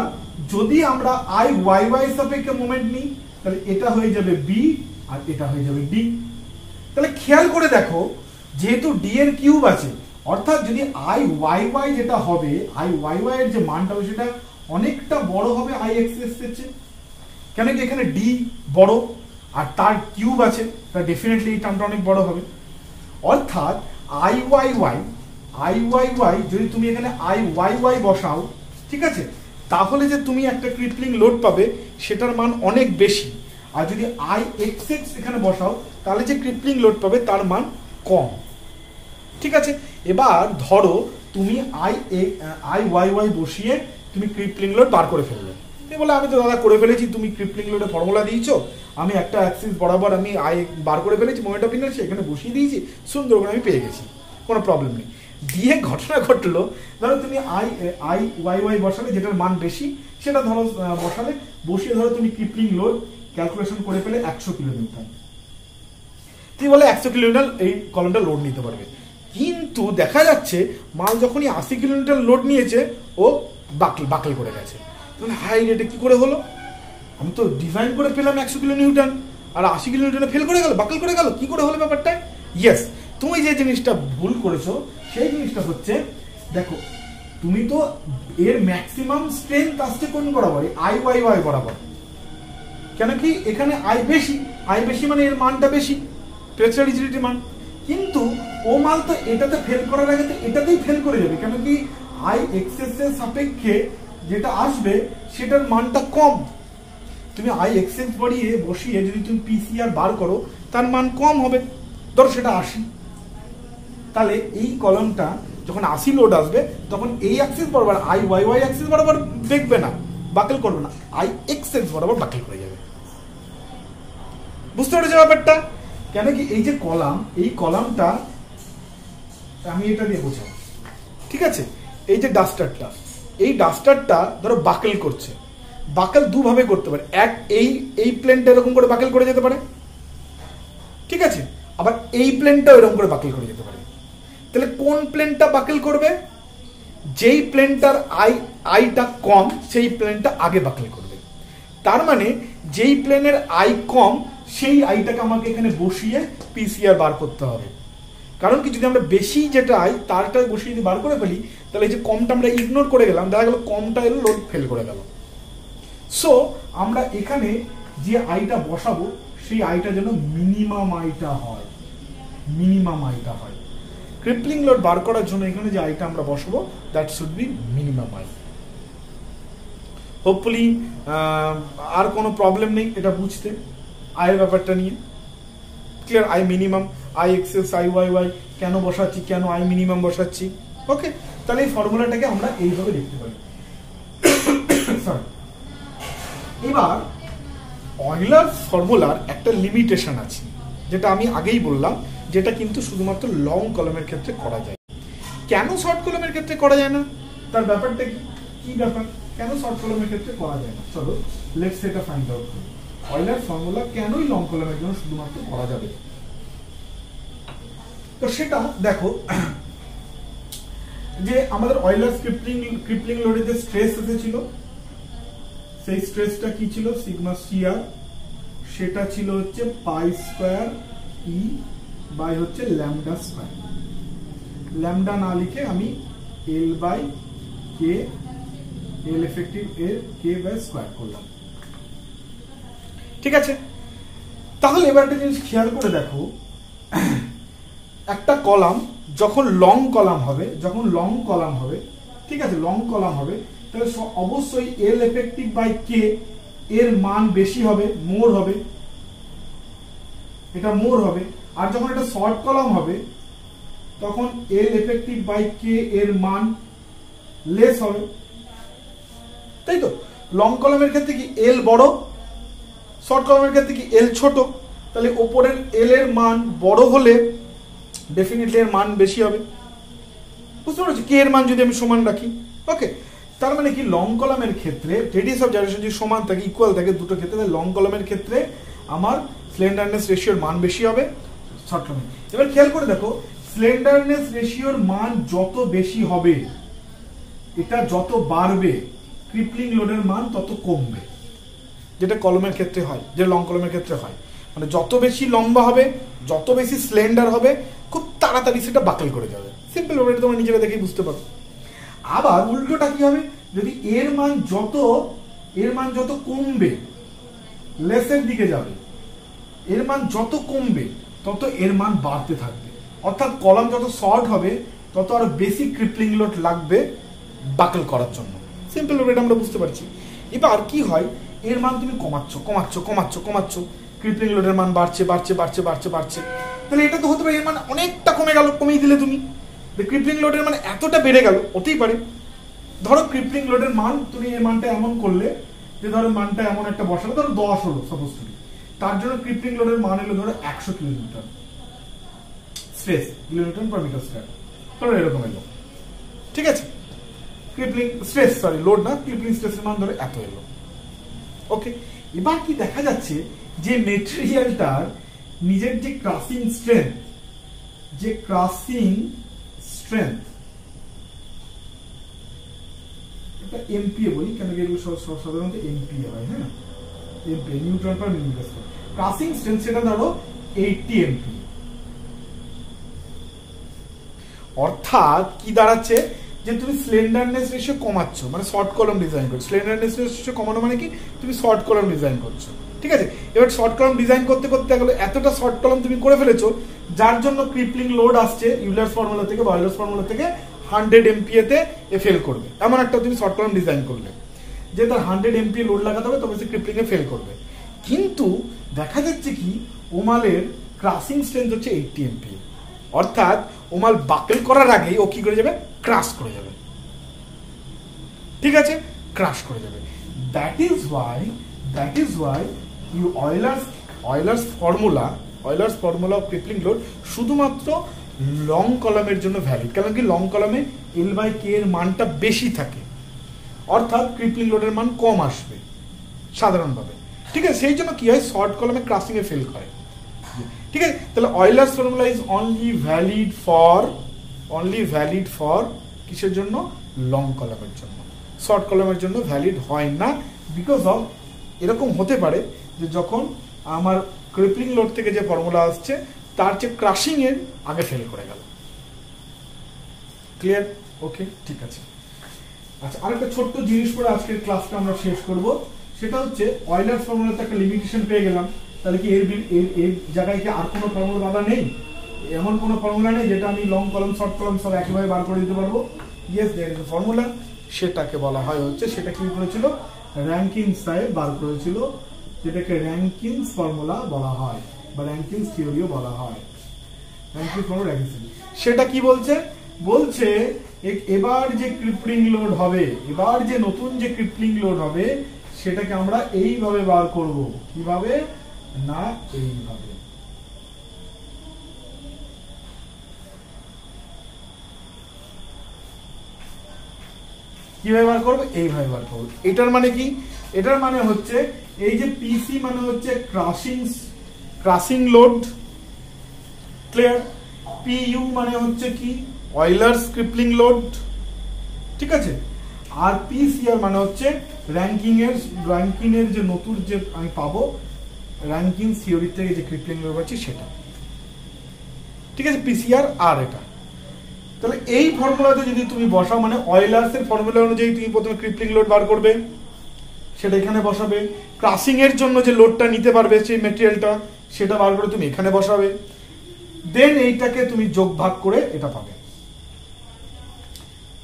যদি আমরা আই ওয়াই ওয়াই এর সাপেক্ষে মোমেন্ট নিই তাহলে এটা হয়ে যাবে বি আর এটা হয়ে যাবে ডি। তাহলে খেয়াল করে দেখো, যেহেতু ডি এর কিউব আছে, অর্থাৎ যদি আই ওয়াই ওয়াই যেটা হবে, আই ওয়াই ওয়াই এর যে মানটা হবে সেটা অনেকটা বড় হবে আই এক্স এক্স এর চেয়ে, কেন কি এখানে ডি বড় আর তার কিউব আছে, তাহলে ডেফিনেটলি এই টার্মটা অনেক বড় হবে। অর্থাৎ আই ওয়াই ওয়াই যদি তুমি এখানে আই ওয়াই ওয়াই বসাও, ঠিক আছে, তাহলে যে তুমি একটা ক্রিপলিং লোড পাবে সেটার মান অনেক বেশি, আর যদি আই এক্স এক্স এখানে বসাও তাহলে যে ক্রিপলিং লোড পাবে তার মান কম, ঠিক আছে? এবার ধরো তুমি আই ওয়াই ওয়াই বসিয়ে তুমি ক্রিপলিং লোড বার করে ফেললে, বলে আমি তো দাদা করে ফেলেছি, তুমি ক্রিপলিং লোডে ফর্মুলা দিয়েছো, আমি একটা অ্যাক্সিস বরাবর আমি আই বার করে ফেলেছি, মোমেন্ট অফ ইনার্শিয়া এখানে বসিয়ে দিয়েছি, সুন্দর করে আমি পেয়ে গেছি, কোনো প্রবলেম নেই। দিয়ে ঘটনা ঘটলো, ধরো তুমি আই ওয়াই ওয়াই বসালে, যেটার মান বেশি সেটা ধরো বসালে, বসিয়ে ধরো তুমি ক্রিপলিং লোড ক্যালকুলেশন করে ফেলে 100 কিলোমিটার, তুমি বলে 100 কিলোমিটার এই কলমটা লোড নিতে পারবে, কিন্তু দেখা যাচ্ছে মাল যখনই 80 কিলোমিটার লোড নিয়েছে ও বাকল করে গেছে। তাহলে হাই রেটে কি করে হলো, আমি তো ডিজাইন করে পেলাম 100 কিলোনিউটন আর 80 কিলোনিউটনে ফেল করে গেল, বাকল করে গেল, কি করে হলো ব্যাপারটা? ইয়েস, তুমি যে জিনিসটা ভুল করেছো সেই জিনিসটা হচ্ছে, দেখো তুমি তো এর ম্যাক্সিমাম স্ট্রেংথ আসছে কোন বরাবর, আই ওয়াই ওয়াই বরাবর। কেন কি এখানে আই বেশি মানে এর মানটা বেশি, প্রেসার রিজিডিটি মান। কিন্তু ও মাল তো এটাতে ফেল করার আগে তো এটাতেই ফেল করে যাবে, কেন কি আই এক্সএস এর সাপেক্ষে যেটা আসবে সেটার মানটা কম। তুমি আই এক্সএস বসিয়ে যদি তুমি পিসিআর বার করো তার মান কম হবে, ধরো সেটা 80। তাহলে এই কলমটা যখন 80 লোড আসবে তখন এই অ্যাক্সিস বরাবর আই ওয়াই ওয়াই অ্যাক্সিস বরাবর দেখবে না, বাকেল করবে না, আই এক্সএস বরাবর বাকেল করে যাবে। বুঝতে পেরেছো ব্যাপারটা? কেন কি এই যে কলাম, এই কলামটা আমি এটা দিয়ে বোঝাবো, ঠিক আছে? এই যে ডাস্টারটা, এই ডাস্টারটা ধরো বাকেল করছে, বাকেল দুভাবে করতে পারে। এক, এই প্লেনটা এরকম করে বাকেল করে যেতে পারে, ঠিক আছে? আবার এই প্লেনটা এরকম করে বাকেল করে যেতে পারে। তাহলে কোন প্লেনটা বাকেল করবে? যেই প্লেনটার আইটা কম সেই প্লেনটা আগে বাকেল করবে। তার মানে যেই প্লেনের আই কম সেই আইটাকে আমাকে এখানে বসিয়ে পিসিআর বার করতে হবে। কারণ কি যদি আমরা বেশি যেটা আই তারটা বসিয়ে যদি বার করে ফেলি তাহলে এই যে কমটা আমরা ইগনোর করে গেলাম, দেখা গেল কমটা এলো, লোড ফেল করে গেল। সো আমরা এখানে যে আইটা বসাবো সেই আইটা যেন মিনিমাম আইটা হয়, মিনিমাম আইটা হয়। ক্রিপলিং লোড বার করার জন্য এখানে যে আইটা আমরা বসাবো that should be minimum I. Hopefully আর কোনো প্রবলেম নেই এটা বুঝতে আয়ের ব্যাপারটা নিয়ে। Clear? I minimum, I X X, I Y Y কেন বসাচ্ছি, কেন আই মিনিমাম বসাচ্ছি। ওকে, তাহলে এই ফর্মুলাটাকে আমরা এইভাবে লিখতে পারি। সরি, এবার অয়লার ফর্মুলার একটা লিমিটেশন আছে যেটা আমি আগেই বললাম, যেটা কিন্তু শুধুমাত্র লং কলমের ক্ষেত্রে করা যায়। কেন শর্ট কলমের ক্ষেত্রে করা যায় না তার ব্যাপারটা কি ব্যাপার, কেন শর্ট কলমের ক্ষেত্রে করা যায় না? চলো লেটস সেটা ফাইন্ড আউট করি। অয়লার ফর্মুলা কেনই লং কলমের জন্য শুধুমাত্র করা যাবে, তো সেটা দেখো যে আমাদের অয়লার ক্রিপলিং লোডে যে স্ট্রেস এসেছিল সেই স্ট্রেসটা কি ছিল? সিগমা সিআর, সেটা ছিল হচ্ছে পাই স্কয়ার ই বাই হচ্ছে ল্যামডা স্কয়ার। ল্যামডা না লিখে আমি L by K, L effective এর কে বাই স্কয়ার করলাম, ঠিক আছে? তাহলে এবার একটা জিনিস খেয়াল করে দেখো, একটা কলাম যখন লং কলাম হবে, ঠিক আছে, লং কলাম হবে, তাহলে অবশ্যই এল এফেক্টিভ বাই কে এর মান বেশি হবে, মোর হবে, এটা মোর হবে। আর যখন এটা শর্ট কলাম হবে তখন এল এফেক্টিভ বাই কে এর মান লেস হবে, তাই তো? লং কলামের ক্ষেত্রে কি এল বড়, শর্ট কলামের ক্ষেত্রে কি এল ছোট। তাহলে উপরের এল এর মান বড় হলে ডেফিনেটলি এর মান বেশি হবে। বুঝতে পারছি? কে এর মান যদি আমি সমান রাখি, ওকে, তার মানে কি লং কলামের ক্ষেত্রে রেডিয়াস অফ জাইরেশন যদি সমান থাকে, ইকুয়াল থাকে দুটো ক্ষেত্রে, লং কলামের ক্ষেত্রে আমার স্লেন্ডারনেস রেশিওর মান বেশি হবে শর্ট কলামে। এবার খেয়াল করে দেখো, স্লেন্ডারনেস রেশিওর মান যত বেশি হবে, এটা যত বাড়বে, ক্রিপলিং লোডের মান তত কমবে, যেটা কলমের ক্ষেত্রে হয়, যে লং কলমের ক্ষেত্রে হয়। মানে যত বেশি লম্বা হবে, যত বেশি স্লেন্ডার হবে, খুব তাড়াতাড়ি সেটা বাকেল করে যাবে। সিম্পল ভাবে তোমরা নিজেরা দেখেই বুঝতে পারো। আবার উল্টোটা কি হবে, যদি এর মান যত কমবে, লেসের দিকে যাবে, এর মান যত কমবে তত এর মান বাড়তে থাকবে। অর্থাৎ কলাম যত শর্ট হবে তত আরো বেশি ক্রিপলিং লোড লাগবে বাকেল করার জন্য। সিম্পল ভাবে এটা আমরা বুঝতে পারছি। এবার কি হয়, এর মান তুমি কমাচ্ছ, ক্রিপলিং লোডের মান বাড়ছে, তাহলে এটা তো হতে পারে এর মান অনেকটা কমে গেল, কমিয়ে দিলে তুমি ক্রিপলিং লোডের মান এতটা বেড়ে গেল, হতেই পারে। ধরো ক্রিপলিং লোডের মান তুমি এই মানটা এমন করলে যে ধরো মানটা এমন একটা বসালো, ধরো 10 হলো সাপোজ টু, তার জন্য ক্রিপলিং লোডের মান এলো ধরো 100 kilonewton stress, kilonewton per metre square, ধরো এরকম এলো, ঠিক আছে? ক্রিপলিং স্ট্রেস, সরি লোড না, ক্রিপলিং স্ট্রেসের মান ধরো এত এলো, ওকে। এবার কি দেখা যাচ্ছে যে মেটেরিয়ালটার নিজের যে ক্রাসিং স্ট্রেংথ, এটা এমপিএ বলি, কেন এগুলো সাধারণত এমপিএ হয়, হ্যাঁ, MPA newton per millimetre square. Crushing strength সেটা ধরো 80 এমপি। অর্থাৎ কি দাঁড়াচ্ছে, যে তুমি স্লেন্ডারনেস রেশিও কমাচ্ছ, মানে শর্ট কলাম ডিজাইন করছো। স্লেন্ডারনেস রেশিও কমানো মানে কি, তুমি শর্ট কলাম ডিজাইন করছো, ঠিক আছে। এবার শর্ট কলাম ডিজাইন করতে করতে গেলে এতটা শর্ট কলাম তুমি করে ফেলেছো, যার জন্য ক্রিপলিং লোড আসছে ইউলার্স ফর্মুলা থেকে বা অয়েলার্স ফর্মুলা থেকে 100 MPa তে ফেল করবে। এমন একটা তুমি শর্ট কলাম ডিজাইন করলে যে তার 100 MPa লোড লাগাতে হবে, তবে সে ক্রিপলিং এ ফেল করবে। কিন্তু দেখা যাচ্ছে কি, ওমালের ক্রাসিং স্ট্রেংথ হচ্ছে 80 MPa, অর্থাৎ ওমাল বাকেল করার আগেই ও কি করে যাবে, ক্রাশ করে যাবে, ঠিক আছে, ক্রাশ করে যাবে। That is why you Euler's formula of crippling load শুধুমাত্র লং কলামের জন্য ভ্যালিড। কারণ কি, লং কলামে L/K এর মানটা বেশি থাকে, অর্থাৎ ক্রিপলিং লোডের মান কম আসবে সাধারণভাবে, ঠিক আছে। সেই জন্য কি হয়, শর্ট কলামে ক্রাসিং এ ফেল করে, ঠিক আছে। তাহলে Euler's formula is only valid for কিসের জন্য, লং কলামের জন্য। শর্ট কলামের জন্য ভ্যালিড হয় না, বিকজ অফ এরকম হতে পারে যে যখন আমার ক্রিপলিং লোড থেকে যে ফর্মুলা আসছে তার যে ক্রাশিং এর আগে ফেল করে গেল। ক্লিয়ার? ওকে, ঠিক আছে। আচ্ছা, আরেকটা ছোট্ট জিনিস করে আজকের ক্লাসটা আমরা শেষ করব, সেটা হচ্ছে অয়েলার্স ফর্মুলাতে একটা লিমিটেশন পেয়ে গেলাম। তাহলে কি এর জায়গায় কি আর কোনো ফর্মুলা বাধা নেই? এমন কোনো ফর্মুলা নেই যেটা আমি লং কলাম শর্ট কলাম সব একইভাবে বার করে দিতে পারবো? Yes, there is a formula. সেটাকে বলা হয় হচ্ছে, সেটা কি করেছিল, র্যাঙ্কিনস সাহেব বার করেছিল, যেটাকে র্যাঙ্কিনস ফর্মুলা বলা হয় বা র্যাঙ্কিনস থিওরিও বলা হয়। র্যাঙ্কিনস ফর্মুলা রেখেছিল। সেটা কি বলছে, এবার যে ক্রিপলিং লোড হবে, এবার যে নতুন যে ক্রিপলিং লোড হবে, সেটাকে আমরা এইভাবে বার করব। কিভাবে না, এইভাবে। কিভাবে বার করবো, এইভাবে বার করবো। এটার মানে কি, এটার মানে হচ্ছে এই যে পিসি মানে হচ্ছে ক্রাসিং লোড, ক্লিয়ার। পিইউ মানে হচ্ছে কি, অয়েলার্স ক্রিপলিং লোড, ঠিক আছে। আর পিসিআর মানে হচ্ছে র্যাঙ্কিনের যে নতুন যে আমি পাবো র্যাঙ্কিন থিওরি থেকে যে ক্রিপলিং লোড পাচ্ছি সেটা, ঠিক আছে, পিসিআর। আর এটা তাহলে এই ফর্মুলাতে যদি তুমি বসাও, মানে অয়েলার্স এর ফর্মুলা অনুযায়ী তুমি প্রথমে ক্রিপলিং লোড বার করবে, সেটা এখানে বসাবে। ক্রাসিং এর জন্য যে লোডটা নিতে পারবে সেই মেটেরিয়ালটা, সেটা বার করে তুমি এখানে বসাবে। দেন এইটাকে তুমি যোগ ভাগ করে এটা পাবে।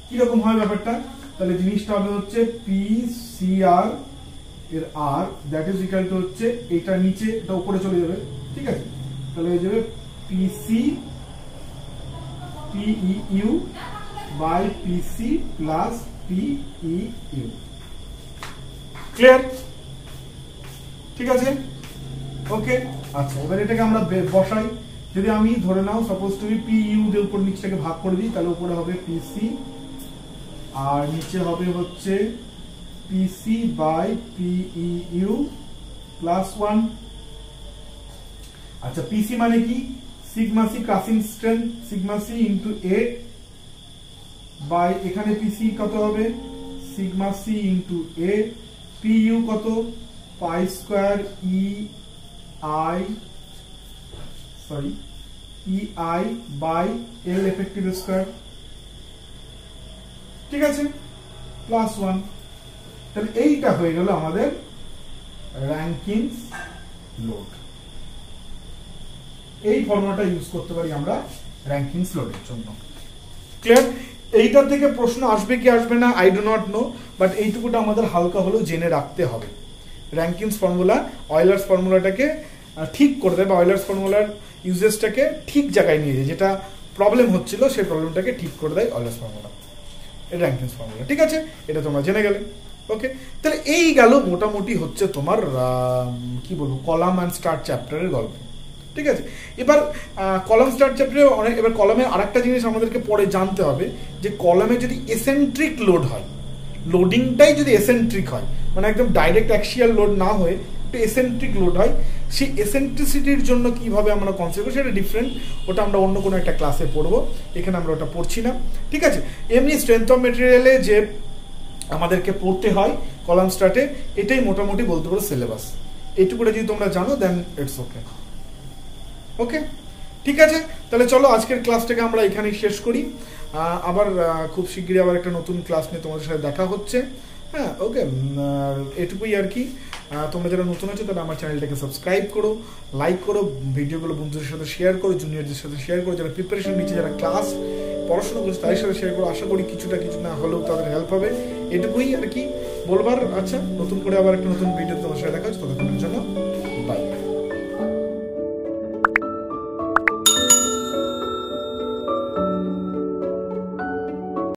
কিরকম হয় ব্যাপারটা, তাহলে জিনিসটা হবে হচ্ছে পিসিআর এর আর, দ্যাট ইজ ইকুয়াল টু হচ্ছে এটা নিচে এটা উপরে চলে যাবে, ঠিক আছে। তাহলে হয়ে যাবে PU by PC plus PU. Clear? ঠিক আছে, ওকে। আচ্ছা, এবার এটাকে আমরা বসাই। যদি আমি ধরে নাও সাপোজ তুমি পিইউ এর উপর নিচটাকে ভাগ করে দিই, তাহলে উপরে হবে পিসি আর নিচে হবে হচ্ছে পিসি বাই পিইউ প্লাস 1। আচ্ছা, পিসি মানে কি, sigma C crushing strength, sigma C into A by এখানে পিসি কত হবে, sigma C into A. PU কত, pi square E I by L effective square, ঠিক আছে, প্লাস 1। তাহলে এইটা হয়ে গেল আমাদের র্যাঙ্কিনস লোড। এই ফর্মুলাটা ইউজ করতে পারি আমরা র্যাঙ্কিনস লোডের জন্য। ক্লিয়ার? এইটার থেকে প্রশ্ন আসবে কি আসবে না I do not know, but এইটুকুটা আমাদের হালকা হলেও জেনে রাখতে হবে। র্যাঙ্কিনস ফর্মুলা অয়েলার্স ফর্মুলাটাকে ঠিক করে দেয় বা অয়েলার্স ফর্মুলার ইউজেসটাকে ঠিক জায়গায় নিয়ে যায়, যেটা প্রবলেম হচ্ছিল সেই প্রবলেমটাকে ঠিক করে দেয় অয়েলার্স ফর্মুলা, র্যাঙ্কিনস ফর্মুলা, ঠিক আছে। এটা তোমরা জেনে গেলে, ওকে। তাহলে এই গেল মোটামুটি হচ্ছে তোমার কি বলবো, কলাম অ্যান্ড স্টার্ট চ্যাপ্টারের গল্প, ঠিক আছে। এবার কলাম স্টার্ট চ্যাপ্টারে এবার কলামে আরেকটা জিনিস আমাদেরকে পরে জানতে হবে, যে কলামে যদি এসেন্ট্রিক লোড হয়, লোডিংটাই যদি এসেন্ট্রিক হয়, মানে একদম ডাইরেক্ট অ্যাক্সিয়াল লোড না হয়ে একটু এসেন্ট্রিক লোড হয়, সেই এসেন্ট্রিসিটির জন্য কিভাবে আমরা কনসেপ্ট করি সেটা ডিফারেন্ট, ওটা আমরা অন্য কোনো একটা ক্লাসে পড়বো, এখানে আমরা ওটা পড়ছি না, ঠিক আছে। এমনি স্ট্রেংথ অফ মেটেরিয়ালে যে আমাদেরকে পড়তে হয় কলাম স্টার্টে, এটাই মোটামুটি বলতে পারো সিলেবাস। এইটুকুটা যদি তোমরা জানো দেন ইটস ওকে, ওকে, ঠিক আছে। তাহলে চলো আজকের ক্লাসটাকে আমরা এখানেই শেষ করি। আবার খুব শিগগিরই আবার একটা নতুন ক্লাস নিয়ে তোমাদের সাথে দেখা হচ্ছে। হ্যাঁ, ওকে, এটুকুই আর কি। তোমরা যারা নতুন আছো তারা আমার চ্যানেলটাকে সাবস্ক্রাইব করো, লাইক করো, ভিডিওগুলো বন্ধুদের সাথে শেয়ার করো, জুনিয়রদের সাথে শেয়ার করো, যারা প্রিপারেশন নিচ্ছে, যারা ক্লাস পড়াশোনা করছে তাদের সাথে শেয়ার করো। আশা করি কিছু না হলেও তাদের হেল্প হবে। এটুকুই আর কি বলবার। আচ্ছা, নতুন করে আবার একটা নতুন ভিডিও তোমার সাথে দেখা হচ্ছে, ততক্ষণের জন্য বাই।